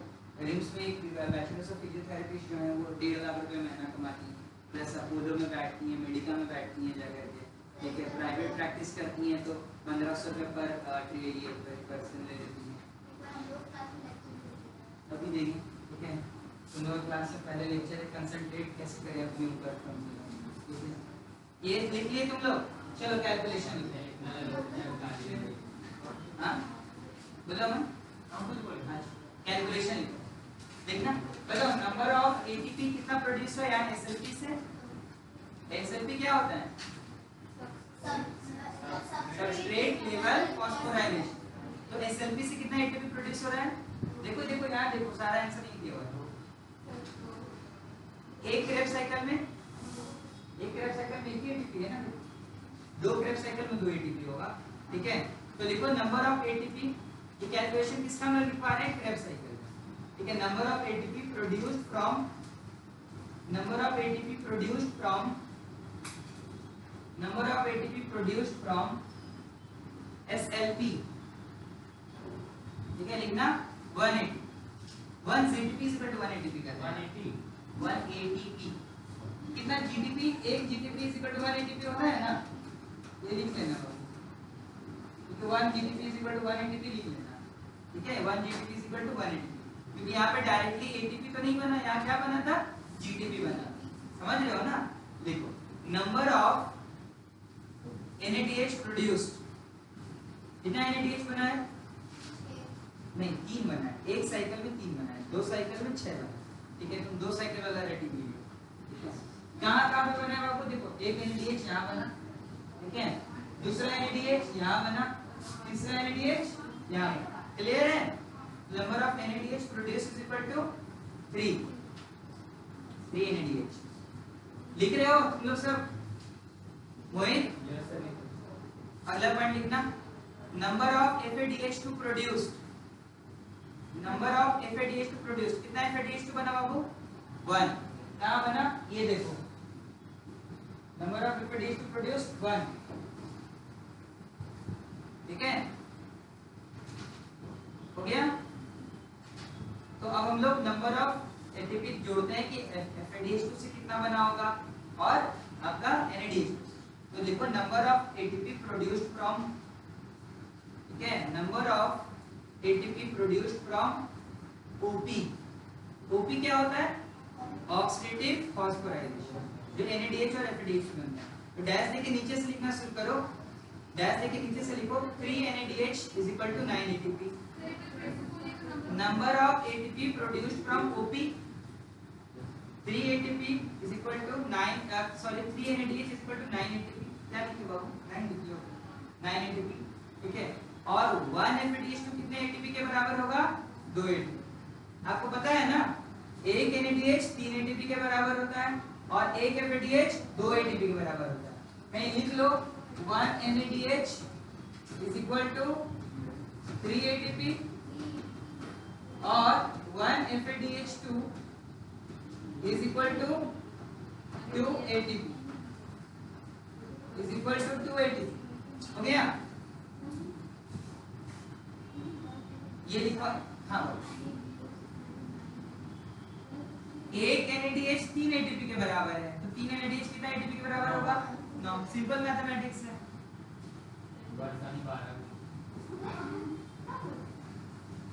रिम्स में एक बैचलर्स ऑफ फिजियोथेरेपिस्ट जो है वो 1.5 लाख रुपए महीना कमाती है, प्लस अपोलो में बैठती है, मेडिका में बैठती है जाकर के, ठीक है? प्राइवेट प्रैक्टिस करती हैं तो 1500 रुपये पर पर्सन ले लेती हैं। अभी देखिए, ठीक है? तुम लोग क्लास से पहले लेक्चर है, कंसंट्रेट कैसे करें अपने ऊपर, ठीक है? ये लिख लिए तुम लोग? चलो कैलकुलेशन लिखते हैं। हाँ बोलो मैं कैलकुलेशन लिखो, देखना बताओ नंबर ऑफ एटीपी कितना प्रोड्यूस हुआ यानी एसएलपी से। एसएलपी क्या होता है? Substrate level phosphorylation. तो एसएलपी से कितना एटीपी प्रोड्यूस हो रहा है? देखो देखो यहाँ देखो, सारा आंसर नहीं दिया हुआ है। एक क्रेब साइकिल में एक ही एटीपी है ना, 2 क्रेब साइकिल में 2 एटीपी होगा, ठीक है? तो लिखो नंबर ऑफ एटीपी, ये कैलकुलेशन किसका हम लिख पा रहे हैं? क्रेब साइकिल, ठीक है? Number of ATP produced from SLP, ठीक है? लिखना 180, 1 ZP is equal to 1 ATP का 1 ATP कितना GDP, 1 GDP is equal to 1 ATP होता है ना, ये लिख लेना क्योंकि 1 GDP is equal to 1 ATP लिख लेना, ठीक है? 1 GDP is equal to 1 ATP, क्योंकि यहाँ पे डायरेक्टली ATP तो नहीं बना, यहाँ क्या बना था? GDP बना, समझ रहे हो ना? देखो नंबर ऑफ NADH प्रोड्यूस्ड, कितना NADH बना है? नहीं 3 बना है, एक साइकिल में 3 बना है, 2 साइकिल में 6 बना है। ठीक है, तुम 2 साइकिल वाला रेडी लीजिए। कहाँ कहाँ पे बना है बाबू? देखो एक NADH यहाँ बना, ठीक है, दूसरा NADH यहाँ बना, तीसरा NADH यहाँ बना। क्लियर है? Number of NADH produce is equal to 3 NADH। लिख रहे हो तुम लोग सब? मोहित अगला पॉइंट लिखना, number of FADH2 produced, number of FADH2 produced, कितना FADH2 बना बाबू? 1। कहाँ बना? ये देखो, नंबर ऑफ FADH2 प्रोड्यूस्ड 1। ठीक है, हो गया? तो अब हम लोग नंबर ऑफ ATP जोड़ते हैं कि FADH2 से कितना बना होगा और आपका NADH। तो देखो number of ATP produced from, ठीक है, number of ATP produced from OP। OP क्या होता है? ऑक्सीडेटिव फॉस्फोराइलेशन, जो NADH और FADH बनता है। तो डैश देके नीचे से लिखना शुरू करो, डैश देके नीचे से लिखो 3 NADH is equal to 9 ATP। Number of ATP produced from OP, 3 ATP is equal to 9 3 NADH is equal to 9 ATP। क्या लिखिए बाबू? 9 लिखिए, 9 ATP। ठीक है, और 1 FADH2 कितने ATP के बराबर होगा? 2 ATP। आपको पता है ना, एक NADH 3 ATP के बराबर होता है और एक FADH 2 ATP के बराबर होता है। कहीं लिख लो 1 NADH is equal to 3 ATP और 1 FADH2 is equal to 2 ATP is equal to 2 ATP। हो गया? ये लिखा, हाँ, एक NADH 3 ATP के बराबर है, तो 3 NADH कितना ATP के बराबर होगा? 9। सिंपल मैथमेटिक्स है।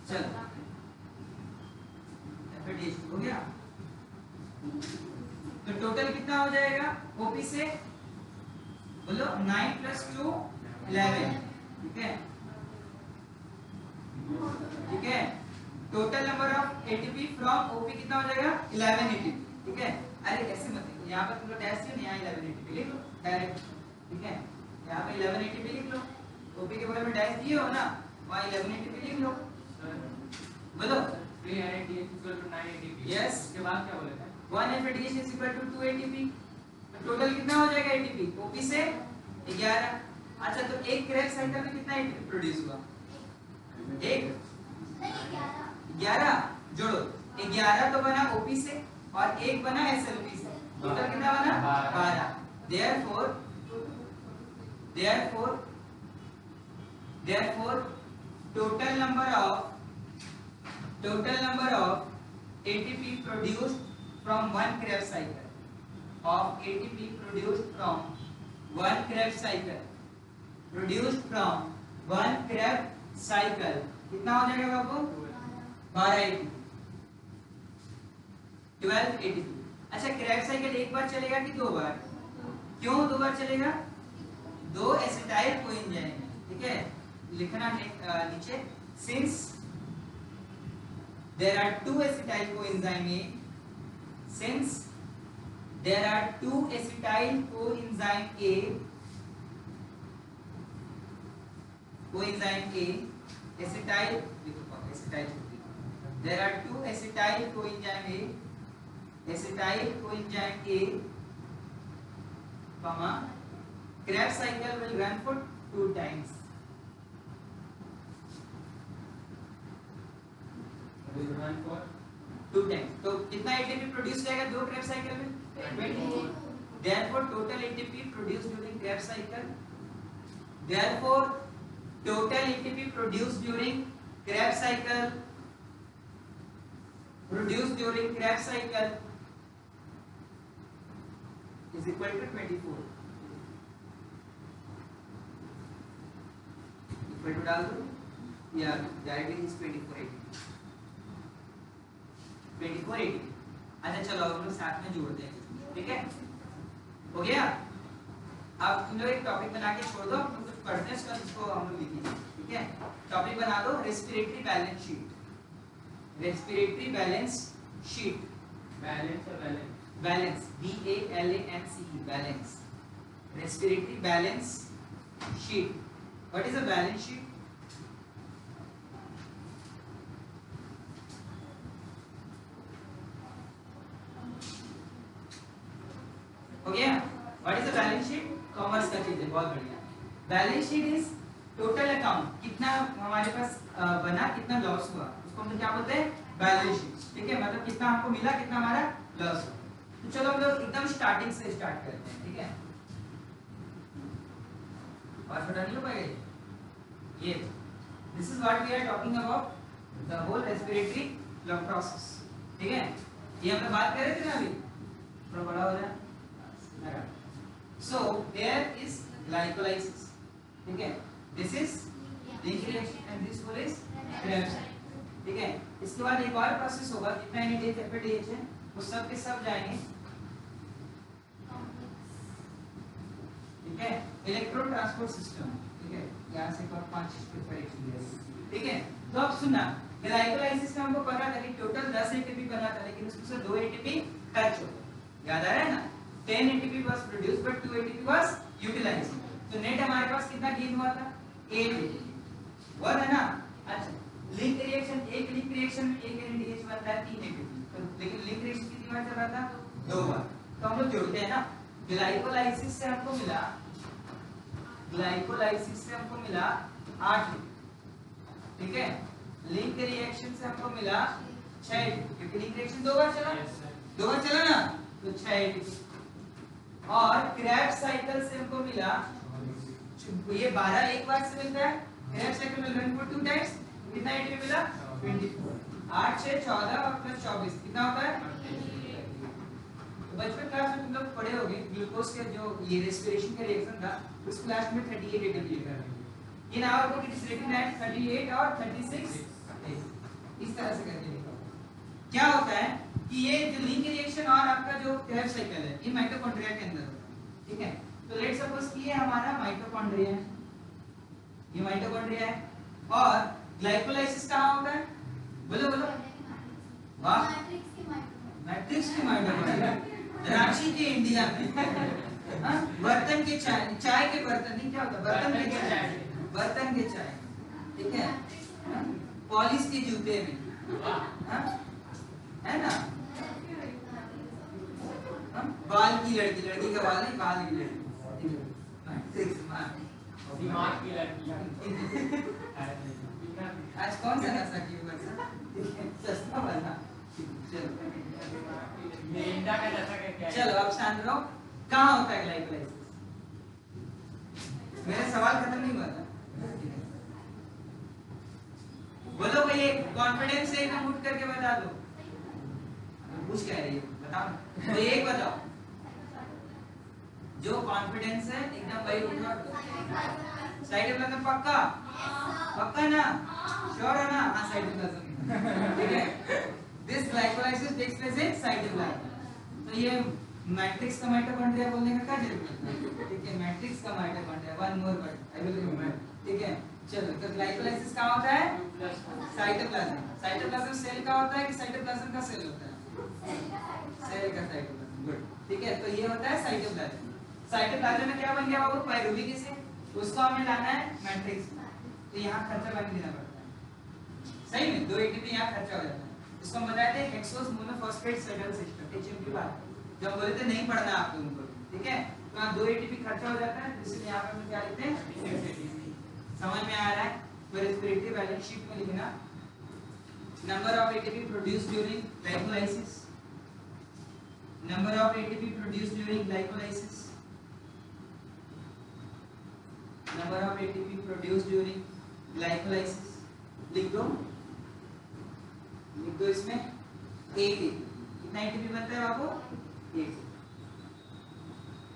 चलो FADH हो गया, तो टोटल कितना हो जाएगा OP से? बोलो 9 + 2 11। ठीक है, ठीक है, total number of ATP from OP कितना हो जाएगा? 11 ATP। ठीक है, अरे ऐसे मत लिखो, यहाँ पर तुम लोग डैश दियो, यहाँ 11 ATP लिख लो डायरेक्ट। ठीक है, यहाँ पे 11 ATP लिख लो, OP के बगल में डैश दिए हो ना, वहाँ 11 ATP लिख लो। बोलो 3 NADH equal to 9 ATP। Yes, उसके बाद क्या बोले थे? 1 FADH is equal to 2 ATP। तो टोटल कितना हो जाएगा ATP? OP से 11। अच्छा, तो एक क्रैब साइकिल में कितना ATP प्रोड्यूस हुआ? एक 11 जोड़ो, 11 तो बना OP से और एक बना SLP से, टोटल कितना बना? 12। therefore total number of ATP produced from one Krebs cycle, of ATP produced from one Krebs cycle, कितना हो जाएगा बाबू? 12 ATP, 12 ATP। अच्छा, Krebs साइकिल एक बार चलेगा कि 2 बार? क्यों 2 बार चलेगा? 2 एसिटाइल कोएंजाइम। ठीक है, लिखना नीचे, since there are 2 acetyl coenzyme A, since there are 2 acetyl coenzyme A, acetyl, there are 2 acetyl coenzyme A, comma, Krebs cycle will run for 2 times. run for 2 times. तो कितना ATP प्रोड्यूस जाएगा 2 Krebs cycle में? 20। Therefore total ATP produced during Krebs cycle, therefore total ATP produced during Krebs cycle is equal to 24। Equal to डाल दो या directly is 24 ATP। अच्छा चलो हम लोग साथ में जोड़ते हैं। ठीक है, हो गया? अब तुम लोग एक टॉपिक बना के छोड़ दो, हम कुछ पढ़ते हैं, इसको हम लोग लिखेंगे। ठीक है, टॉपिक बना दो respiratory balance sheet, respiratory balance sheet, balance और balance, balance BALANCE balance, respiratory balance sheet. What is a balance sheet? हो गया. What is a balance sheet? Commerce का चीज है, बहुत बढ़िया. Balance sheet is total account, कितना हमारे पास बना, कितना लॉस हुआ, उसको हम लोग क्या बोलते हैं? Balance sheet. ठीक है, मतलब कितना हमको मिला, कितना हमारा लॉस हुआ. तो चलो हम लोग एकदम स्टार्टिंग से स्टार्ट करते हैं. ठीक है, और छोटा नहीं हो पाएगा ये. This is what we are talking about the whole respiratory process. ठीक है, ये हम लोग बात कर रहे थे ना अभी, थोड़ा बड़ा हो जाए. So there is glycolysis. ठीक है, this is link reaction and this one is Krebs. ठीक है, इसके बाद एक और प्रोसेस होगा, कितना NADH FADH है वो सब के सब जाएंगे. ठीक है, इलेक्ट्रॉन ट्रांसपोर्ट सिस्टम. ठीक है, यहाँ से और 5 पेपर एक्सपीरियंस. ठीक है, तो अब सुनना, ग्लाइकोलाइसिस में हमको पता था कि टोटल 10 ATP बना था, लेकिन उसमें से 2 ATP खर्च हो गए. याद आ रहा है ना? 10 ATP was produced but 2 ATP was utilized. तो नेट हमारे पास कितना गेन हुआ था? 8 ATP. हुआ था ना? अच्छा, लिंक रिएक्शन, एक लिंक रिएक्शन में एक NADH बनता है 3 ATP. तो लेकिन लिंक रिएक्शन कितनी बार चल रहा था? 2 बार. तो हम लोग जोड़ते हैं ना, ग्लाइकोलाइसिस से हमको मिला, ग्लाइकोलाइसिस से हमको मिला 8. ठीक है, लिंक रिएक्शन से हमको मिला 6, क्योंकि लिंक रिएक्शन 2 बार चला. 2 बार चला ना, तो 6 ATP. और क्रैब्स साइकिल से हमको मिला, ये 12 एक बार से मिलता है. क्रैब्स साइकिल में रन फॉर 2 टाइम्स, कितना ATP मिला? 24. 8 6 14 और प्लस 24 कितना होता है? तो बचपन क्लास में तुम लोग पढ़े होंगे ग्लूकोज के जो ये रेस्पिरेशन का रिएक्शन था, उस क्लास में 38 ATP लिखा है. ये नाउ आपको इट इज रिटन एट 38 और 36 इस तरह से करके लिखा. क्या होता है कि ये जो लिंक रिएक्शन और आपका जो क्रेब्स साइकिल है, ये माइटोकॉन्ड्रिया के अंदर होता है. ठीक है, तो लेट्स सपोज कि ये हमारा माइटोकॉन्ड्रिया है, ये माइटोकॉन्ड्रिया है. और ग्लाइकोलाइसिस कहां होता है? बोलो बोलो. वाह, मैट्रिक्स के माइटोकॉन्ड्रिया, रांची के इंडिया में. हां, बर्तन के चाय, चाय के बर्तन नहीं, क्या होता है? बर्तन के चाय, बर्तन के चाय. ठीक है, पॉलिश के जूते में. हां, है ना? बाल की लड़की, लड़की का बाल नहीं, बाल की लड़की. दिमाग की लड़की. आज कौन सा नशा की वर्षा? सस्ता वाला. मेंढा का नशा क्या है? चलो अब शांत रहो. कहाँ होता है ग्लाइकोलाइसिस? मेरा सवाल खत्म नहीं हुआ था. बोलो भाई, कॉन्फिडेंस से एकदम उठ करके बता दो. पूछ कह रही है, बताओ. तो एक बताओ, जो कॉन्फिडेंस है एकदम वही उठो. साइटोप्लाज्म पक्का? पक्का ना? श्योर है ना? हाँ, साइटोप्लाज्म. ठीक है, this glycolysis takes place in cytoplasm. तो ये मैट्रिक्स का माइटोकॉन्ड्रिया बोलने का क्या जरूरत है? ठीक है, मैट्रिक्स का mitochondria. One more word I will remember. ठीक है, चलो. तो ग्लाइकोलाइसिस कहाँ होता है? साइटोप्लाज्म. साइटोप्लाज्म सेल का होता है कि साइटोप्लाज्म का सेल होता है? सेल का साइटोप्लाज्म. गुड. ठीक है, तो ये होता है साइटोप्लाज्म. साइटोप्लाज्म में क्या बन गया बाबू? पाइरुवीक एसिड. उसको हमें लाना है मैट्रिक्स में. तो यहाँ खर्चा बन देना पड़ता है. सही में 2 ATP यहाँ खर्चा हो जाता है. इसको हम बताए थे hexose monophosphate settle system, HM की बात. जो हम बोले थे नहीं पढ़ना आप लोगों को. ठीक है, तो यहाँ 2 ATP खर्चा हो जाता है, इसलिए यहाँ पे हम क्या लिखते हैं? समझ में आ रहा है? तो रेस्पिरेटरी बैलेंस शीट में लिखना number of ATP produced during glycolysis, number of ATP produced during glycolysis, number of ATP produced during glycolysis. लिख दो इसमें 8 ATP. कितना ATP बनता है बाबू? 8.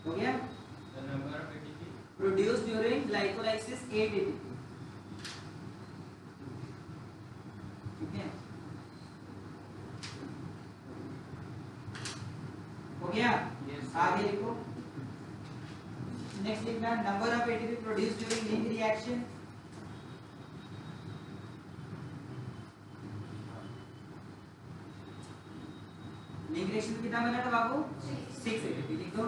हो गया? The number of ATP produced during glycolysis 8 ATP. ठीक है, हो गया? Yes. आगे लिखो. नेक्स्ट लिखना number of ATP produced during link reaction, link reaction कितना बना था बाबू 6 ATP लिख दो।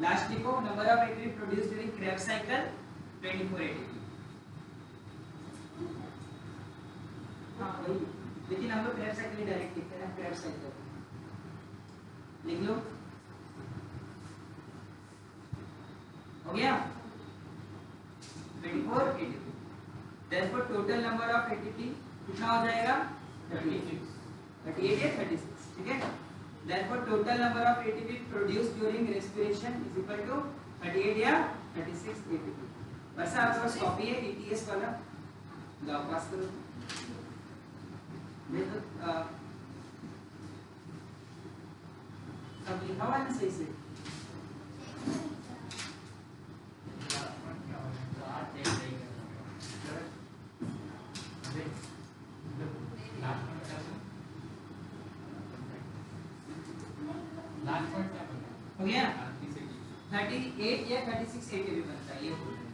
लास्ट लिखो number of ATP produced during Krebs cycle 24 ATP। हां वही, लेकिन हम लोग क्रेब्स साइकिल डायरेक्ट लिखते हैं, क्रेब्स साइकिल लिख लो। हो गया 24 ATP। Therefore total number of ATP कितना हो जाएगा 38 या 36, ठीक है। Therefore total number of ATP produced during respiration is equal to 38 या 36 ATP। बस आपके पास कॉपी है ETS वाला, जाओ पास करो। ये तो सब लिखा हुआ है ना सही से। हो गया 38 या 36 ATP बनता है, ये बोल रहे हैं।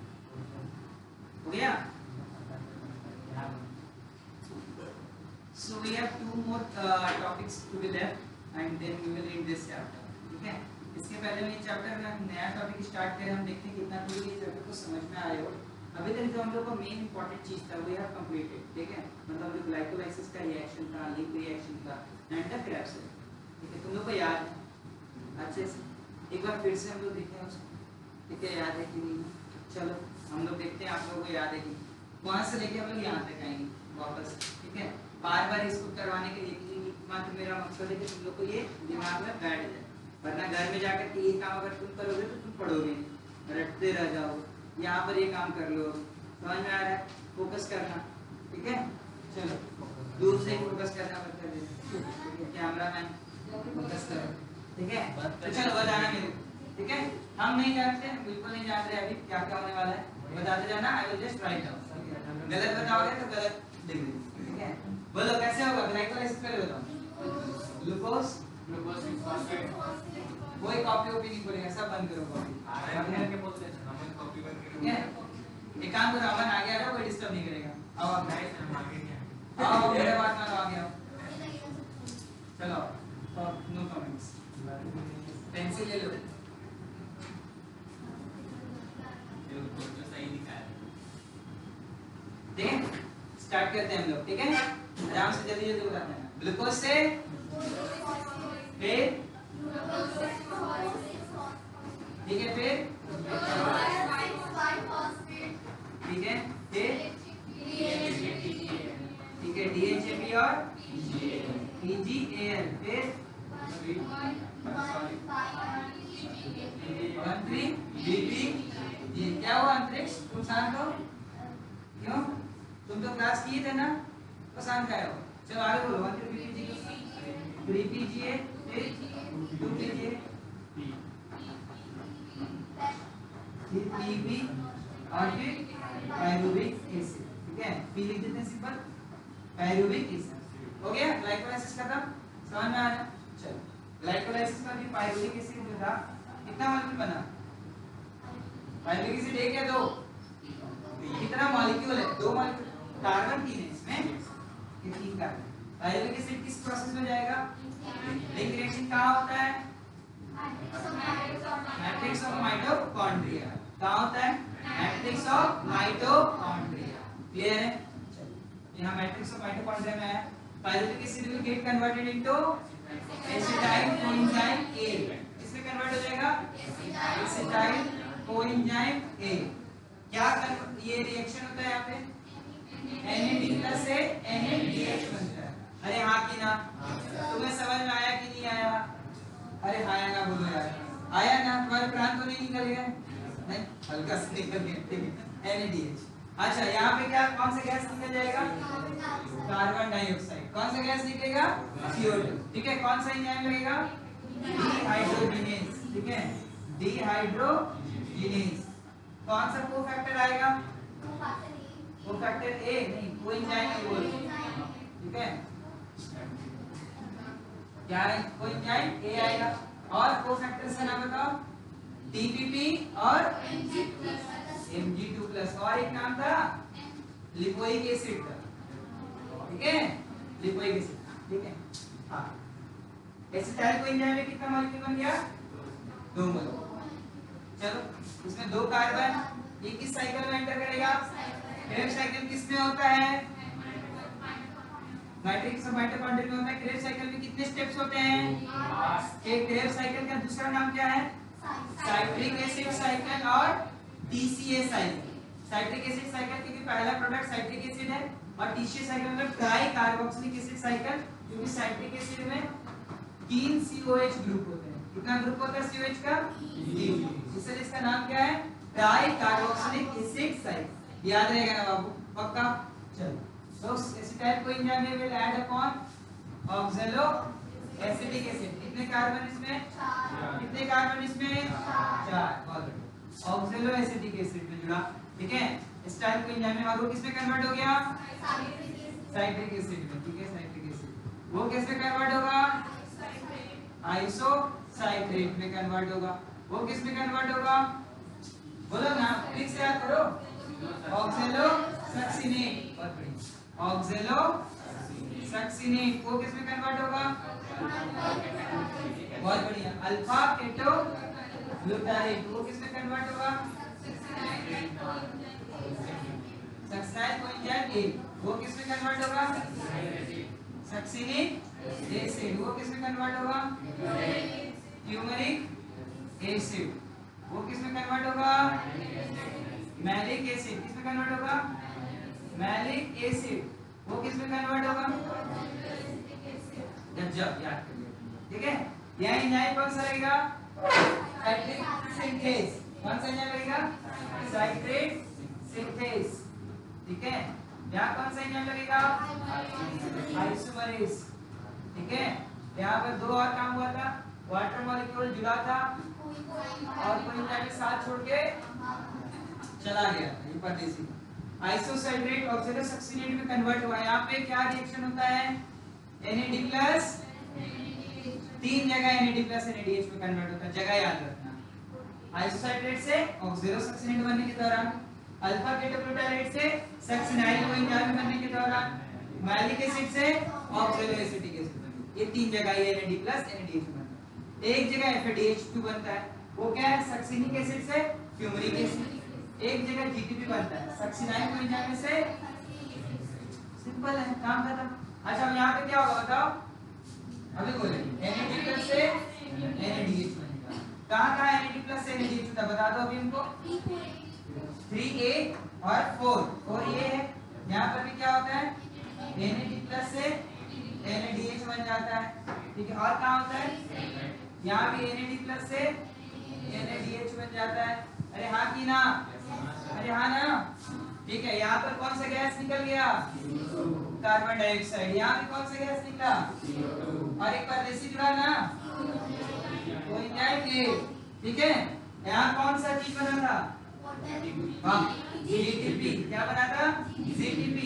हो गया। So we have 2 more topics to be left and then we will read this chapter, ठीक है। इसके पहले मैं ये चैप्टर में नया टॉपिक स्टार्ट करें, हम देखते हैं कितना पूरी ये चैप्टर को समझ में आया हो। अभी तक जो हम लोग को मेन इंपॉर्टेंट चीज था वो है कंप्लीटेड, ठीक है। मतलब जो ग्लाइकोलाइसिस का रिएक्शन था, लिंक रिएक्शन था एंड द क्रेब्स, ठीक है। तुम लोग को याद है अच्छे से, एक बार फिर से हम लोग देखें उसको, ठीक है, याद है कि नहीं। चलो हम लोग देखते हैं आप लोगों को याद है कि वहां से लेके हम लोग यहाँ तक आएंगे वापस, ठीक है। बार बार इसको करवाने के लिए मात्र मेरा मकसद है कि तुम लोग को ये दिमाग में बैठ जाए, वरना घर में जाकर के ये काम अगर तुम करोगे तो तुम पढ़ोगे रटते रह जाओ। यहाँ पर ये काम कर लो, समझ में आ रहा है, फोकस करना, ठीक है। चलो दूर से फोकस करना बंद कर देना, कैमरा मैन फोकस करो, ठीक है। तो चलो बताना मेरे को, ठीक है। हम नहीं जानते, बिल्कुल नहीं जान रहे अभी क्या क्या होने वाला है, बताते जाना। I will just write down, गलत बताओगे तो गलत लिख देना, ठीक है। बोलो कैसे होगा ग्लाइकोलाइसिस, पहले बताओ। ग्लूकोज कोई कॉपी ओपी नहीं करेगा, सब बंद करो कॉपी, कॉपी बंद ठीक है। एक काम करो, अमन आगे आ जाओ, कोई डिस्टर्ब नहीं करेगा। आओ आप आओ, मेरे बात मानो, आगे आओ। चलो नो कमेंट्स, पेंसिल ले लो। ठीक है, स्टार्ट करते हैं हम लोग, ठीक है। आराम से जल्दी जल्दी बताते हैं। ग्लूकोज से फिर, ठीक है, फिर ठीक है, फिर ठीक है, DHAP और PGAL, फिर BP। क्या हुआ अंतरिक्ष, तुम शांत हो क्यों? तुम तो क्लास किए थे ना, तो शांत आए हो। चलो आगे बोलो। BPGA, फिर 2PGA, फिर PB और फिर पायरुविक एसिड, ठीक है। पी लिख देते हैं सिंपल, पायरुविक एसिड। हो गया, ग्लाइकोलाइसिस खत्म, समझ में आ रहा है। चलो ग्लाइकोलाइसिस का भी पायरुविक एसिड जो था कितना मॉलिक्यूल बना? पायरुविक एसिड एक या दो? कितना मॉलिक्यूल है? 2 मॉलिक्यूल, कार्बन 3 है इसमें, ये 3 कार्बन। पायरुविक एसिड किस प्रोसेस में जाएगा? लिंक रिएक्शन कहाँ होता है? Matrix of mitochondria. कहाँ होता है? Matrix of mitochondria. क्लियर है? यहाँ मैट्रिक्स ऑफ माइटोकॉन्ड्रिया में है। Pyruvic acid will get converted into acetyl coenzyme A। इसमें कन्वर्ट हो जाएगा एसिटाइल कोएंजाइम A। क्या ये रिएक्शन होता है यहाँ पे? NAD+ से NADH बनता है। अरे हाँ कि ना? तुम्हें समझ में आया कि नहीं आया? अरे हाँ या ना बोलो यार, आया ना? तुम्हारे प्राण तो नहीं निकल गए? नहीं, हल्का से निकल गए, ठीक है। NADH। अच्छा यहाँ पे क्या, कौन सा गैस निकल जाएगा? Carbon dioxide. कौन सा गैस निकलेगा? CO2, ठीक है। कौन सा एंजाइम लगेगा? डिहाइड्रोजिनेज, ठीक है, डिहाइड्रोजिनेज। कौन सा कोफैक्टर आएगा? कोफैक्टर A नहीं, कोएंजाइम बोल, ठीक है। क्या है? कोएंजाइम A आएगा। और कोफैक्टर का नाम बताओ। TPP और Mg2+। और एक नाम था लिपोइक एसिड का, ठीक है, लिपोइक एसिड, ठीक है। हाँ एसिटाइल कोएंजाइम में कितना मॉलिक्यूल बन गया? 2 मॉलिक्यूल। चलो इसमें 2 कार्बन, ये किस साइकिल में एंटर करेगा? क्रेब्स साइकिल किसमें होता है? मैट्रिक्स ऑफ माइटोकॉन्ड्रिया में होता है। क्रेब्स साइकिल में कितने स्टेप्स होते हैं? एक क्रेब्स साइकिल का दूसरा नाम क्या है? साइट्रिक एसिड साइकिल और TCA cycle. Citric acid cycle क्योंकि पहला प्रोडक्ट साइट्रिक एसिड है, और टीसीए साइकिल मतलब ट्राई कार्बोक्सिलिक एसिड साइकिल, क्योंकि साइट्रिक एसिड में 3 COH ग्रुप होते हैं। कितना ग्रुप होता है COH का? 3। इसलिए इसका नाम क्या है? Try carboxylic acid cycle. याद रहेगा ना बाबू? पक्का? चलो तो एसिटाइल कोएंजाइम में will add upon oxalo acetic acid. कितने कार्बन इसमें? 4। कितने कार्बन इसमें? 4। बहुत बढ़िया। ऑक्सैलो एसिटिक एसिड में जुड़ा, ठीक है। एसिटाइल कोएंजाइम में, और वो किसमें कन्वर्ट हो गया? साइट्रिक एसिड में, ठीक है। साइट्रिक एसिड वो किसमें कन्वर्ट होगा? आइसोसाइट्रेट में कन्वर्ट होगा। वो किसमें कन्वर्ट होगा? बोलो ना, ठीक से याद करो। Oxalo succinate. बहुत बढ़िया। ऑक्सैलो सक्सिनेट वो किसमें कन्वर्ट होगा? बहुत बढ़िया। अल्फा केटो ग्लूटारेट वो किसमें कन्वर्ट होगा? सक्साइल कोएंजाइम ए वो किसमें कन्वर्ट होगा? सक्सिनिक एसिड वो किसमें कन्वर्ट होगा? ट्यूमरिक एसिड वो किसमें कन्वर्ट होगा? मैलिक एसिड किसमें कन्वर्ट होगा? मैलिक एसिड वो किसमें कन्वर्ट होगा? जब याद कर लिया, ठीक है। यह एंजाइम कौन सा रहेगा? Citric synthase. कौन सा एंजाइम रहेगा? साइट्रिक सिंथेस, ठीक है। यहाँ कौन सा एंजाइम लगेगा? आइसोमरेज, ठीक है। यहाँ पर 2 और काम हुआ था। वाटर मॉलिक्यूल जुड़ा था और कोएंजाइम के साथ छोड़ के चला गया था, ये परदेसी। आइसोसाइट्रेट ऑक्सैलो सक्सिनेट में कन्वर्ट हुआ है। यहाँ पे क्या रिएक्शन होता है? NAD+ 3 जगह NAD+ NADH में कन्वर्ट होता है, जगह याद रखना। आइसोसाइट्रेट से ऑक्सैलो सक्सिनेट बनने के दौरान, अल्फा केटो ग्लूटारेट से सक्सिनाइल कोएंजाइम बनने के दौरान, मैलिक एसिड से ऑक्सैलो एसिटिक एसिड बनने, ये 3 जगह ये NAD+ NADH बनता है। एक जगह FADH2 बनता है, वो क्या है? सक्सिनिक एसिड से फ्यूमरिक एसिड। एक जगह GTP बनता है, सक्सिनाइल कोएंजाइम से। सिंपल है, काम खत्म। अच्छा यहाँ पे क्या होगा बताओ? अभी बोले NAD+ से NADH बनेगा। कहाँ NAD+ से NADH होता है बता दो अभी हमको। 3A और 4 ये है। यहाँ पर भी क्या होता है? NAD+ से NADH बन जाता है, ठीक है। और कहाँ होता है? यहाँ भी NAD+ से NADH बन जाता है। अरे हाँ की ना? अरे हाँ ना, ठीक है। यहाँ पर कौन सा गैस निकल गया? Carbon dioxide. यहाँ भी कौन सा गैस निकला? और एक परदेसी जुड़ा ना, कोएंजाइम ए, ठीक है। यहाँ कौन सा चीज बना था? हाँ, GTP। क्या बना था? GTP।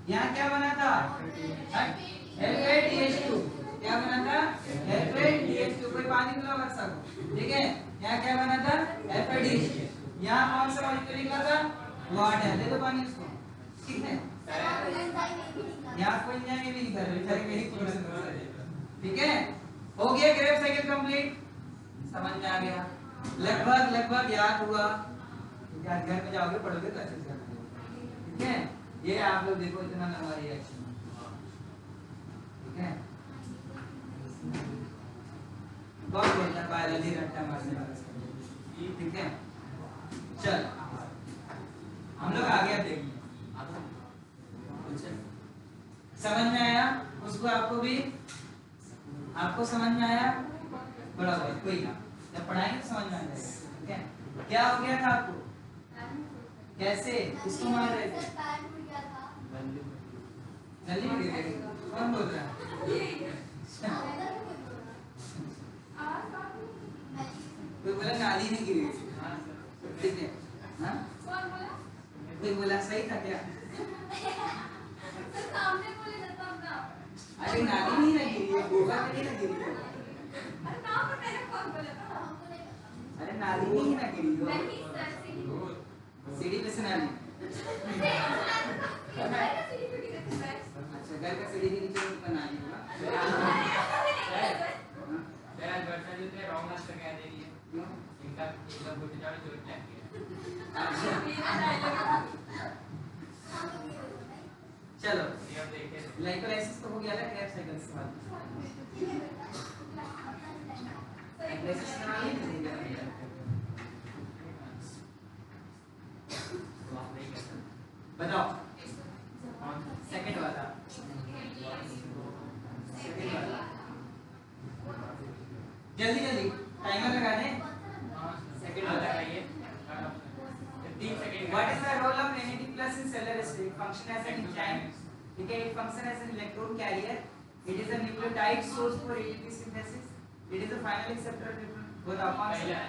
यहाँ क्या बना था? FADH2। क्या बना था? FADH2। कोई पानी मिला वर्षा को, ठीक है। यहाँ क्या बना था? FADH2। यहाँ कौन सा मॉलिक्यूल निकला था? वाटर। दे दो पानी उसको, ठीक है। यहाँ कोई एंजाइम भी नहीं कर रहे, बेचारे मेरी प्रोडक्शन, ठीक है। हो गया क्रेब्स साइकिल कंप्लीट, समझ में आ गया? लगभग याद हुआ। आज घर में जाओगे पढ़ोगे तो अच्छे से याद होगा, ठीक है। ये आप लोग देखो इतना लंबा रिएक्शन, ठीक है। कौन बोलता है बायोलॉजी रट्टा मारने वाला? ठीक है। चल हम लोग आगे अब देखेंगे। समझ में आया? उसको आपको भी आपको समझ में आया? बड़ा भाई कोई ना, जब पढ़ाएंगे तो समझ में आ जाएगा, ठीक है। क्या हो गया था आपको? कैसे किसको मार रहे थे? जल्दी गिर गए। कौन बोल रहा है? कोई बोला नाली में गिरी, ठीक है। हाँ कोई बोला सही था क्या? अरे नाली नहीं लगी रही है, गोगा में नहीं लगी रही है। अरे नाली में ही ना गिरी हो, सीढ़ी पे से नाली। अच्छा घर का सीढ़ी के नीचे ऊपर नाली होगा। एकदम घुट जाओ चोट लग गया। चलो ये अब देखे ग्लाइकोलाइसिस तो हो गया ना क्रैब साइकिल से बाद ग्लाइकोलाइसिस के वाले नहीं गया बताओ सेकंड वाला जल्दी जल्दी टाइमर लगा दे सेकंड वाला लगाइए 3 second. What is the role of NAD plus in cellular state? Function as an enzyme. ठीक है, it function as an electron carrier. It is a nucleotide source for ATP synthesis. It is the final acceptor of nucleon. बताओ कौन सा?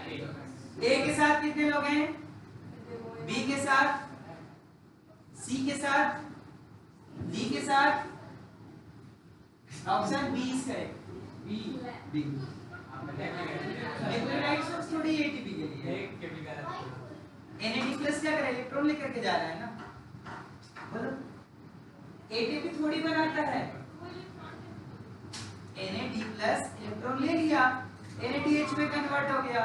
A के साथ कितने लोग हैं? B के साथ, C के साथ, D के साथ. Option B is correct. B. Nucleotide source थोड़ी ATP के लिए. एक केमिकल NAD प्लस क्या करे? इलेक्ट्रॉन लेकर के जा रहा है ना. बोलो ATP थोड़ी बनाता है. NAD प्लस इलेक्ट्रॉन ले लिया, NADH में कन्वर्ट हो गया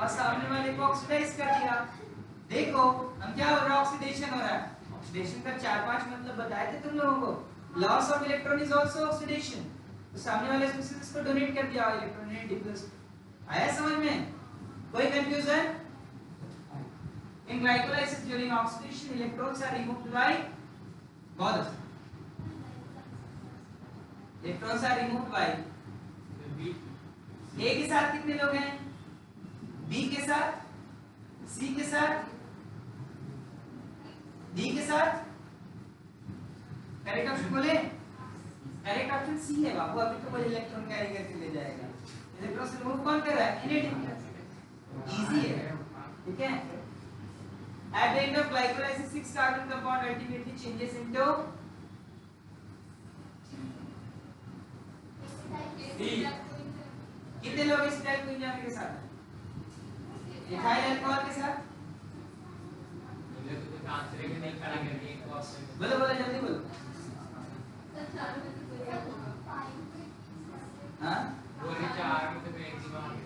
और सामने वाले को ऑक्सीडाइज कर दिया. देखो हम क्या हो रहा है, ऑक्सीडेशन हो रहा है. ऑक्सीडेशन का 4-5 मतलब बताए थे तुम लोगों को. Loss of electron is also oxidation. तो सामने वाले स्पीशीज को डोनेट कर दिया इलेक्ट्रॉन NAD प्लस. आया समझ में? कोई confusion? In glycolysis during oxidation, electrons are removed by बहुत अच्छा. Electrons are removed by A के साथ कितने लोग हैं? B के साथ, C के साथ, D के साथ. करेक्ट ऑप्शन बोले? करेक्ट ऑप्शन C है बाबू. अभी तो कोई इलेक्ट्रॉन कैरी करके ले जाएगा. इलेक्ट्रॉन से रिमूव कौन कर रहा है? NAD. इजी है. ठीक है. At the end of glycolysis, 6 carbon compound ultimately changes into D. कितने लोग इस टाइप को एंजाइम के साथ? इथाइल अल्कोहल के साथ? मुझे तो कुछ आंसर ही नहीं खड़ा करके एक ऑप्शन बोलो बोलो जल्दी बोलो. हाँ? बोले 4 में से मैक्सिमम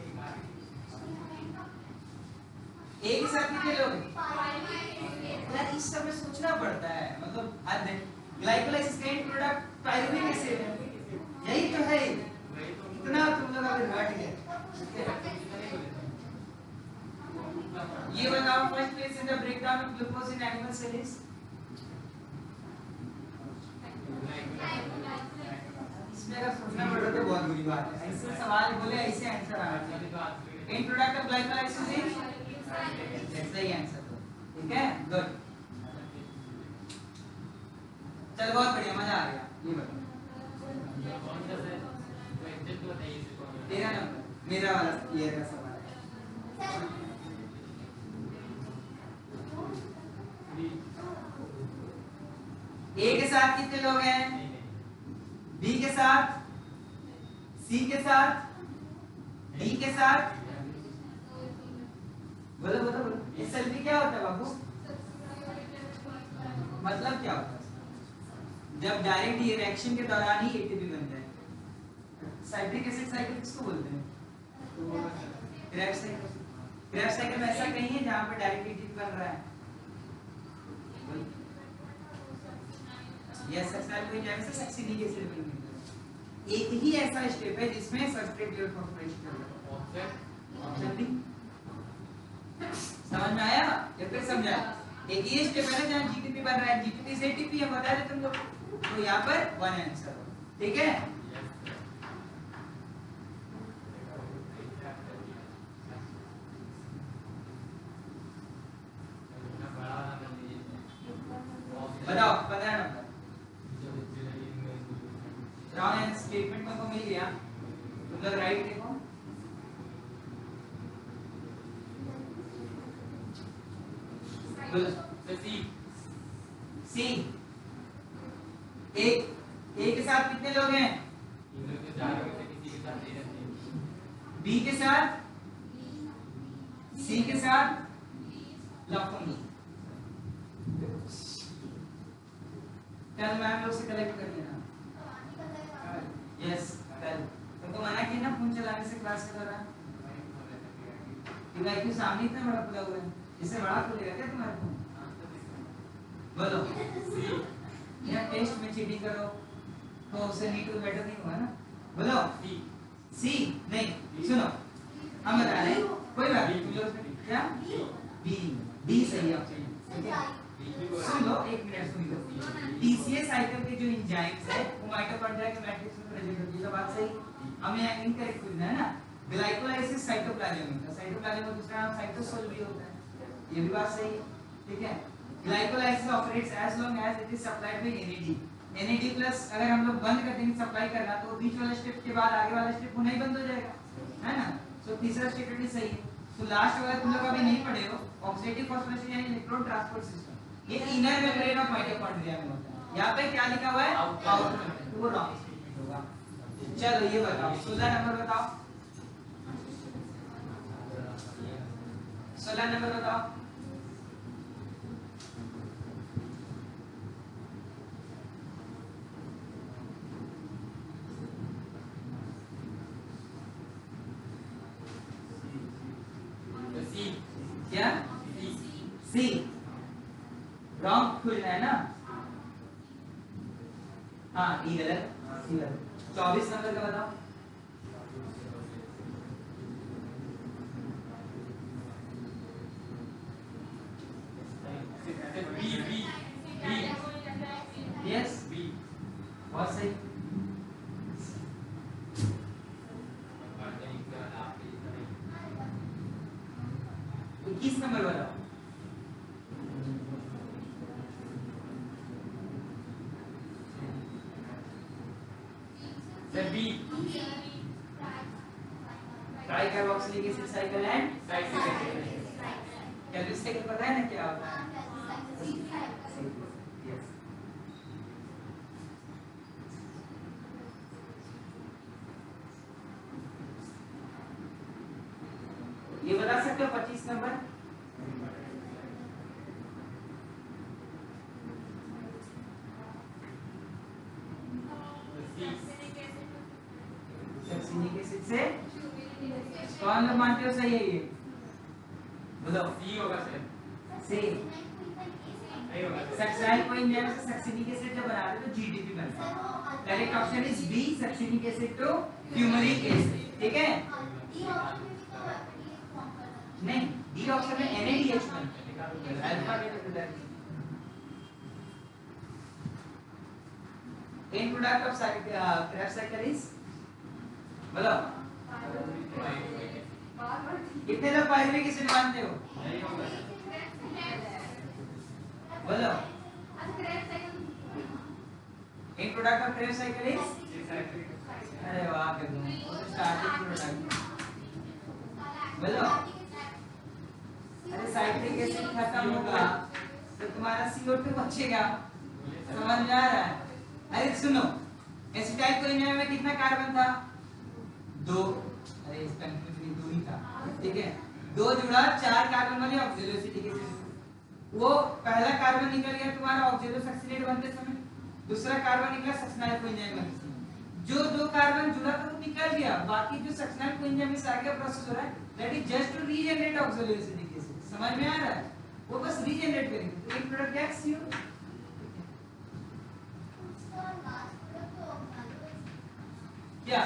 एक ही साथ कितने लोग हैं? यार इस सब में सोचना पड़ता है. मतलब हद है. ग्लाइकोलाइसिस का एंड प्रोडक्ट पायरुविक एसिड है. यही तो है. इतना तुम लोग अगर हट गए. ये बताओ first place in the breakdown of glucose in animal cell is? इसमें अगर सोचना पड़ता तो बहुत बुरी बात है. ऐसे सवाल बोले ऐसे आंसर आना चाहिए. And product of glycolysis is सही आंसर. ठीक है, गुड. चल बहुत बढ़िया, मजा आ गया. ये बताओ कौन सा है तो एग्जैक्ट बताइए इसे कौन है. 13 नंबर मेरा वाला क्लियर का सवाल है. ए के साथ कितने लोग हैं? बी के साथ, सी के साथ, डी के साथ. बोलो बोलो बोलो. एसएलपी क्या होता है बाबू? मतलब क्या होता है? जब डायरेक्ट रिएक्शन के दौरान ही एटीपी बन जाए. साइक्लिक एसिड साइकिल किसको बोलते हैं? Krebs cycle. क्रैब साइकिल में ऐसा कहीं है जहां पे डायरेक्ट एटीपी बन रहा है? यस सर, कोई जाने से सक्सीनिक एसिड बन गया. एक ही ऐसा स्टेप है जिसमें सबस्ट्रेट लेवल फॉस्फोराइलेशन चल रहा है. Option B. समझ में आया या फिर समझा? एक ये स्टेप है ना जहां जीटीपी बन रहा है. जीटीपी से एटीपी हम बता रहे तुम लोग. तो यहाँ पर वन आंसर. ठीक है. बताओ 15 नंबर. रॉन्ग स्टेटमेंट को मिल गया. तुम लोग राइट देखो. सी. एक के साथ कितने लोग हैं? बी के साथ, सी के साथ, लॉकिंग. कल मैम लोग से कलेक्ट कर लेना. यस कल. तुमको मना किया ना फोन चलाने से क्लास के दौरान. क्योंकि IQ सामने इतना बड़ा खुला हुआ है, इससे बड़ा खुलेगा क्या तुम्हारे को? बोलो सी। या टेस्ट में चीटिंग करो तो उससे नीट टू बेटर नहीं होगा ना। बोलो सी नहीं, सुनो हम बता रहे हैं, कोई बात नहीं, तुम लोग क्या बी सही है। सुन लो एक मिनट सुन लो, TCA साइकिल के जो एंजाइम्स है वो माइटोकॉन्ड्रिया के मैट्रिक्स में प्रेजेंट होती है, तो बात सही। हमें इनकरेक्ट करना है ना। ग्लाइकोलाइसिस साइटोप्लाज्म का, साइटोप्लाज्म का दूसरा नाम साइटोसोल भी होता है, ये भी बात सही है, ठीक है। Glycolysis operates as long as it is supplied by NAD plus अगर हम लोग बंद कर देंगे सप्लाई करना तो बीच वाला स्टेप के बाद आगे वाला स्टेप होना ही बंद हो जाएगा, है ना। सो तीसरा स्टेटमेंट भी सही है। तो लास्ट वाला तुम लोग अभी नहीं पढ़े हो, ऑक्सीडेटिव फॉस्फोरेशन यानी इलेक्ट्रॉन ट्रांसपोर्ट सिस्टम, ये इनर मेम्ब्रेन ऑफ माइटोकॉन्ड्रिया में होता है। यहाँ पे क्या लिखा हुआ है? आउटर, वो रॉन्ग स्टेटमेंट होगा। चलो ये बताओ 16 नंबर बताओ, 16 नंबर बताओ। क्या सी रॉन्ग खुलना है ना, हाँ ई गलत, सी गलत। 24 नंबर का बताओ। यस बी, बहुत सही। 21 नंबर बताओ। B tricarboxylic acid cycle and क्या साइकिल पता है ना क्या होता है? ये बता सकते हो 25 नंबर? सक्सिनिक एसिड से कौन लोग मानते हो सही है ये? बोलो सी होगा सर, सी। नहीं होगा सर। सक्साइल कोएंजाइम से सक्सिनिक एसिड जब बनाते हैं तो GDP बनता है। Correct option is B, succinic acid to fumaric acid, ठीक है। नहीं, डी ऑप्शन में NADH बनता है, alpha ketone. End product of Krebs cycle is, बोलो कितने लोग पायरुविक एसिड मानते हो? नहीं होगा सर। बोलो and product of Krebs cycle is, अरे वाह कर दो, स्टार्टिंग प्रोडक्ट। बोलो अरे साइट्रिक एसिड खत्म होगा तो तुम्हारा CO2 बचेगा, समझ में आ रहा है? अरे सुनो, एसिटाइल कोएंजाइम में कितना कार्बन था? 2। अरे इस कंफ्यूज नहीं, 2 ही था, ठीक है। 2 जुड़ा 4 कार्बन वाले ऑक्सिलोएसिटिक एसिड, वो पहला कार्बन निकल गया तुम्हारा ऑक्सिलोसक्सिनेट बनते समय, दूसरा कार्बन निकला सक्सिनाइल कोएंजाइम बनते समय। जो 2 कार्बन जुड़ा था वो निकल गया, बाकी जो सक्सिनाइल कोएंजाइम में आगे प्रोसेस हो रहा है that is just to regenerate oxaloacetic acid, समझ में आ रहा है? वो बस रीजनरेट करेंगे। तो एक प्रोडक्ट क्या है? CO। क्या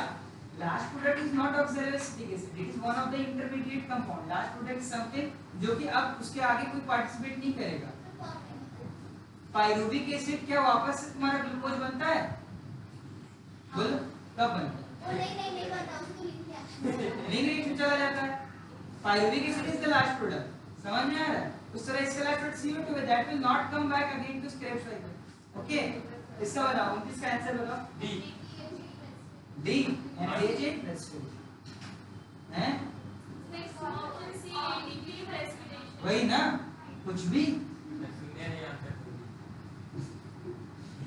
last product is not oxaloacetic acid, it is one of the intermediate compound. Last product something जो कि अब उसके आगे कोई पार्टिसिपेट नहीं करेगा। पायरुविक एसिड क्या वापस से तुम्हारा ग्लूकोज बनता है? बोलो कब बनता है? नहीं बनता, उसको लिख दिया। रिंग रिंग में चला जाता है। Pyruvic acid is the last product, समझ में आ रहा है? उस तरह इसका लास्ट प्रोडक्ट CO2 है, that will not come back again to Krebs cycle, okay. इसका बताओ, इसका आंसर बताओ। डी डी NADH प्लस 2 हैं, वही ना, कुछ भी। सुनने नहीं आता।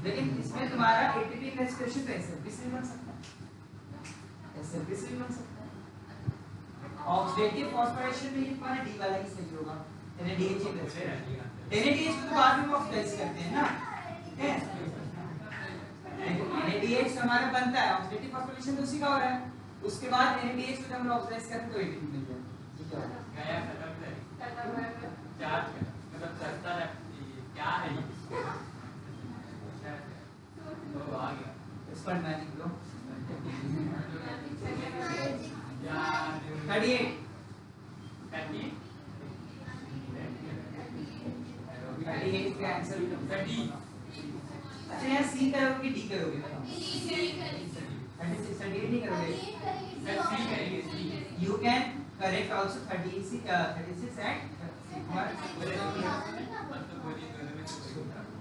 लेकिन इसमें तुम्हारा ATP रेस्पिरेशन तो SFP से बन सकता है, SFP से भी बन सकता है। ऑक्सीडेटिव फॉस्फोरेशन में तुम्हारा D वाला ही सही होगा, NADH प्लस 2। NADH को तो बाद में ऑक्सीडाइज करते हैं ना, ठीक है। NADH हमारा बनता है, ऑक्सीडेटिव फॉस्फोरेशन तो उसी का हो रहा है, उसके बाद NADH को जब हम ऑक्सीडाइज करते हैं तो ATP मिल जाता है, ठीक है। गया खत्म कर चार्ज कर मतलब सस्ता क्या है ये तो आ गया एक्सपर्ट मैजिक ब्रो 38 का आंसर 30। अच्छा यार सी करोगे कि डी करोगे बताओ 36 38 नहीं करोगे you can correct also 36 and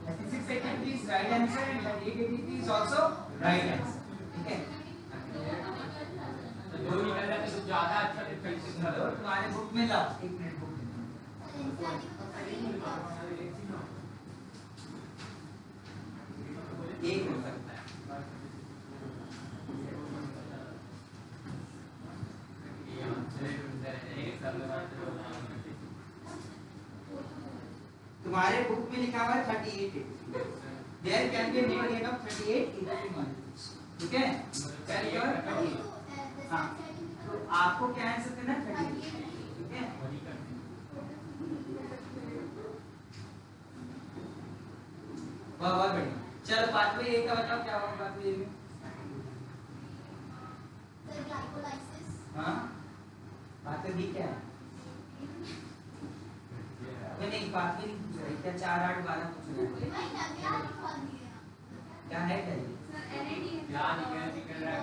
36 second is right answer and 38 is also right answer ठीक है तो दो निकल जाते तो ज्यादा अच्छा चलो तुम्हारे बुक में लाओ 1 मिनट बुक एक हो सकता है तुम्हारे बुक में लिखा हुआ है 38 there can be net gain of 38 ठीक है कैन योर 38 हां तो आपको क्या आंसर करना है 38 ठीक है वाह बहुत बढ़िया चलो पाथवे ए का बताओ क्या होगा पाथवे ए में हां पाथवे बी क्या है नहीं पाथवे नहीं पूछ रही क्या 4 8 12 पूछ रहा है क्या है क्या ये यार निकल रहा है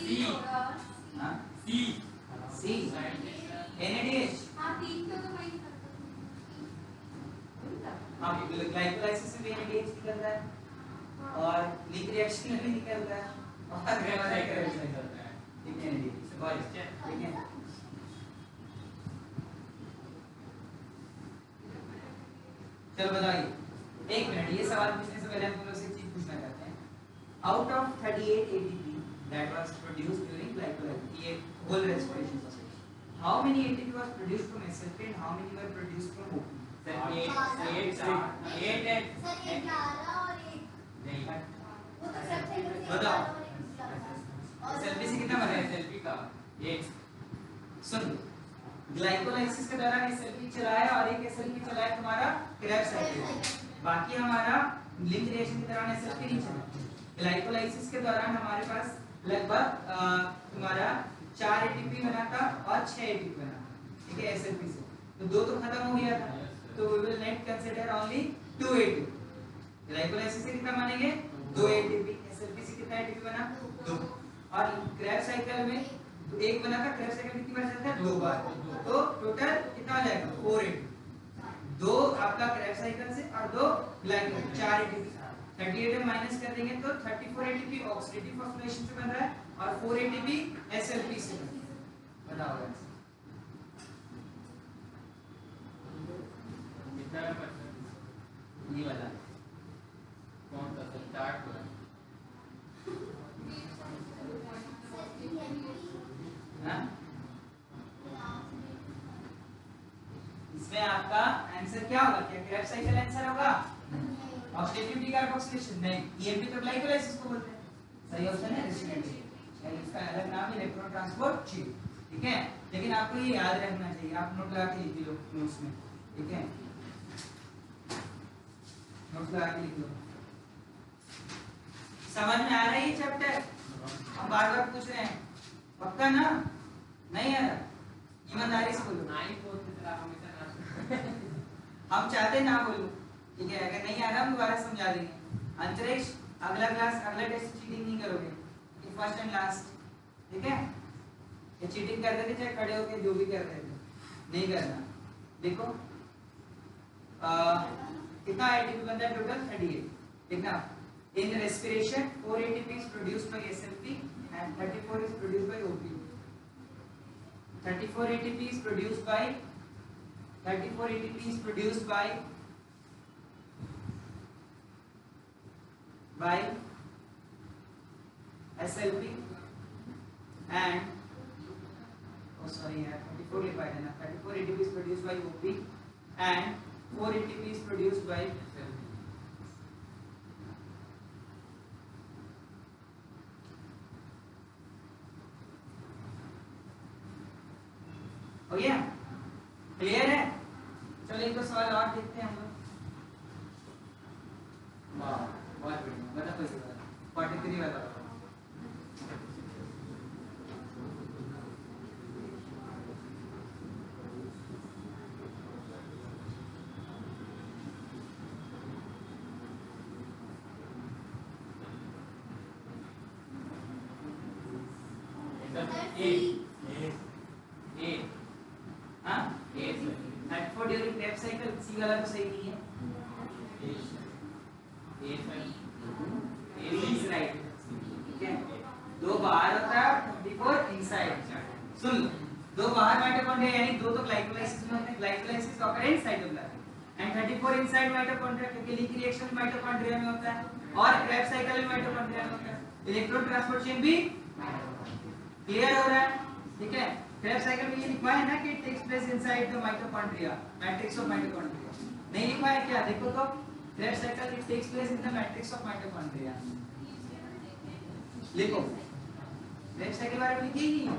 सी हां सी सी NADH हाँ ग्लाइकोलाइसिस में NADH निकलता है और लिंक रिएक्शन में भी निकलता है और ग्रेफाइट निकलता है ठीक है NADH ठीक है चलो बताइए 1 मिनट ये सवाल पूछने से पहले हम तुम लोग से एक चीज पूछना चाहते हैं out of 38 ATP that was produced during glycolysis ये whole respiration process how many ATP was produced from SLP and how many were produced from OP बताओ SLP से कितना बना है SLP का एक सुन ग्लाइकोलाइसिस के दौरान SLP चलाया और एक SLP चलाया तुम्हारा क्रेब्स साइकिल बाकी हमारा लिंक रिएक्शन के दौरान SLP नहीं चला ग्लाइकोलाइसिस के दौरान हमारे पास लगभग तुम्हारा 4 ATP बना था और 6 ATP बना ठीक है SLP से तो दो तो खत्म हो गया था तो we will net consider only 2 ATP glycolysis से कितना मानेंगे 2 ATP SLP से कितना ATP बना 2 और क्रेब्स साइकिल में तो एक बना था क्रेब्स साइकिल कितनी बार चलता है 2 बार तो टोटल कितना हो जाएगा 4 ATP 2 आपका क्रेब्स साइकिल से और 2 ग्लाइकोल 4 ATP 38 में माइनस कर देंगे तो 34 ATP ऑक्सीडेटिव फॉस्फोरिलेशन से बन रहा है और 4 ATP SLP से बन रहा है बताओ कितना परसेंट ये वाला कौन सा स्टार्ट हो हां इसमें आपका आंसर क्या होगा क्या क्रेब्स साइकिल आंसर होगा ऑक्सीडेटिव डीकार्बोक्सिलेशन नहीं EMP तो ग्लाइकोलाइसिस को बोलते हैं सही ऑप्शन है रेसिप्रोकेटिव यानी इसका अलग नाम है इलेक्ट्रॉन ट्रांसपोर्ट चेन ठीक है लेकिन आपको ये याद रखना चाहिए आप नोट लगा के लिख लो नोट्स में ठीक है नोट्स लगा के लिख लो समझ में आ रहा है ये चैप्टर हम बार-बार पूछ रहे हैं पक्का ना नहीं आ रहा ईमानदारी से बोलो नहीं बोलते तेरा हमेशा ना हम चाहते ना बोलो ठीक है अगर नहीं आ रहा हम दोबारा समझा देंगे अंतरिक्ष अगला क्लास अगला टेस्ट चीटिंग नहीं करोगे ये फर्स्ट एंड लास्ट ठीक है ये चीटिंग करते थे चाहे खड़े होके जो भी कर रहे थे नहीं करना देखो कितना एटीपी बनता है टोटल 38 देखना in respiration 4 ATP is produced by SLP and 34 is produced by OP 34 ATP is produced by 34 ATP is produced by SLP and oh sorry yaar 34 लिखा है ना 34 ATP is produced by OP and 4 ATP is produced by हो गया? Clear है? चलो एक दो सवाल और देखते हैं हम लोग। वाह बहुत बढ़िया, बता कोई सवाल 43 वाला। ड्यूरिंग क्रेब्स साइकिल, सी वाला तो सही नहीं है। इज राइट, ठीक है। दो बाहर होता है, 34 इनसाइड। सुन लो, दो बाहर माइटोकॉन्ड्रिया यानी दो तो ग्लाइकोलाइसिस में होते हैं, glycolysis occur in cytoplasm, and 34 inside mitochondria, क्योंकि लीकी रिएक्शन माइटोकॉन्ड्रिया में होता है और क्रेब्स साइकिल में माइटोकॉन्ड्रिया में होता है। इलेक्ट्रॉन ट्रांसपोर्ट चेन भी क्लियर हो रहा है, ठीक है। क्रेब्स साइकिल में ये लिखा है ना कि it takes place inside the mitochondria, matrix of mitochondria. नहीं लिखा है क्या? देखो तो, Krebs cycle it takes place in the matrix of mitochondria. लिखो, क्रेब्स साइकिल बारे में लिखी ही नहीं,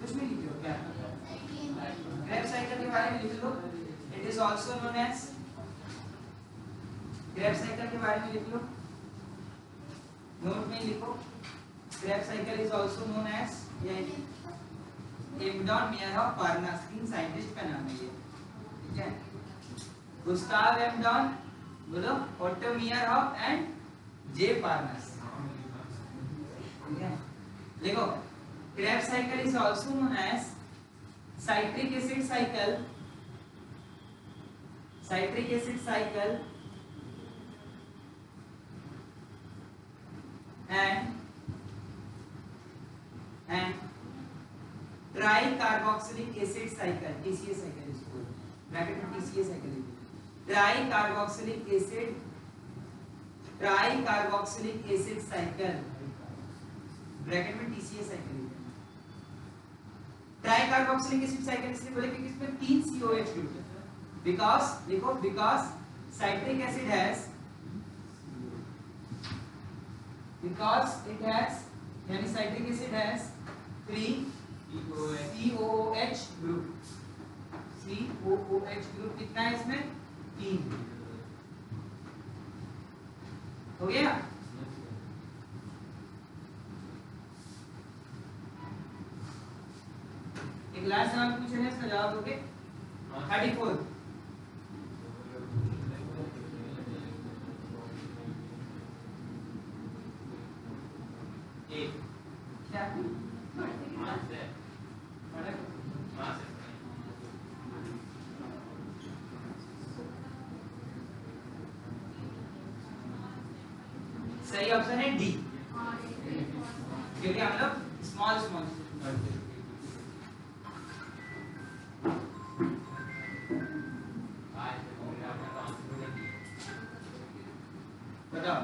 कुछ नहीं लिखे हो क्या? क्रेब्स साइकिल के बारे में लिख लो। It is also known as, Krebs cycle के बारे में लिख लो, नोट में लिखो। Krebs cycle is also known as Embden Meyerhof Parnas, तीन साइंटिस्ट का नाम है ये, ठीक है। गुस्ताव एम्डॉन, बोलो, ओटो मेयरहॉफ एंड जे पार्नास, ठीक है। देखो, Krebs cycle is also known as citric acid cycle, citric acid cycle and tricarboxylic acid cycle, TCA cycle is called, bracket में TCA cycle है, tricarboxylic acid cycle, ब्रैकेट में TCA cycle है। tricarboxylic acid cycle इसलिए बोले क्योंकि इसमें 3 COH group है, because देखो, because citric acid has, because it has, यानी citric acid has 3 COOH group, COOH group कितना है इसमें? 3 हो गया। एक लास्ट सवाल पूछे हैं, इसका जवाब दोगे? 34 क्या? सही ऑप्शन है डी, क्योंकि हम लोग स्मॉल स्मॉल बताओ।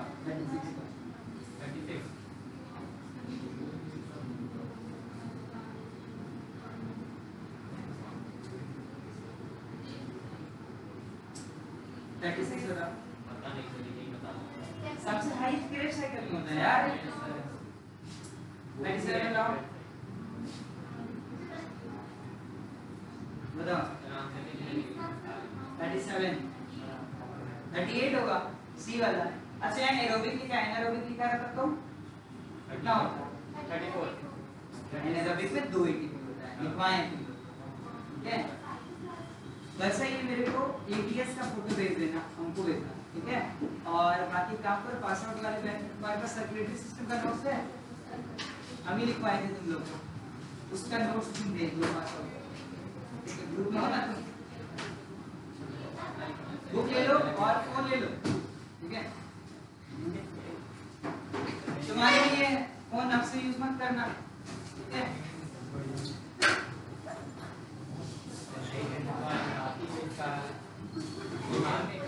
36 बताओ। सबसे हाई क्रेब्स साइकिल में होता है यार। 37 लाओ, बताओ। 37 38 होगा, सी वाला। अच्छा एरोबिक लिखा है, एनारोबिक लिखा रहता तो कितना होता? 34। एनारोबिक में 2 एटीपी होता है, लिखवाएं, ठीक है। वैसे ये मेरे को एटीएस का फोटो भेज देना, हमको भेजना, ठीक है। और बाकी काम पर पास आउट वाले बैंक तुम्हारे पास सर्कुलेटरी सिस्टम का नोट्स है, हम ही लिखवाए थे तुम लोग को, उसका नोट्स तुम भेज दो पास आउट, ठीक है। ग्रुप में हो ना तुम, बुक ले लो और फोन ले लो, ठीक है। तुम्हारे लिए फोन अब से यूज मत करना, ठीक है। दिमाग में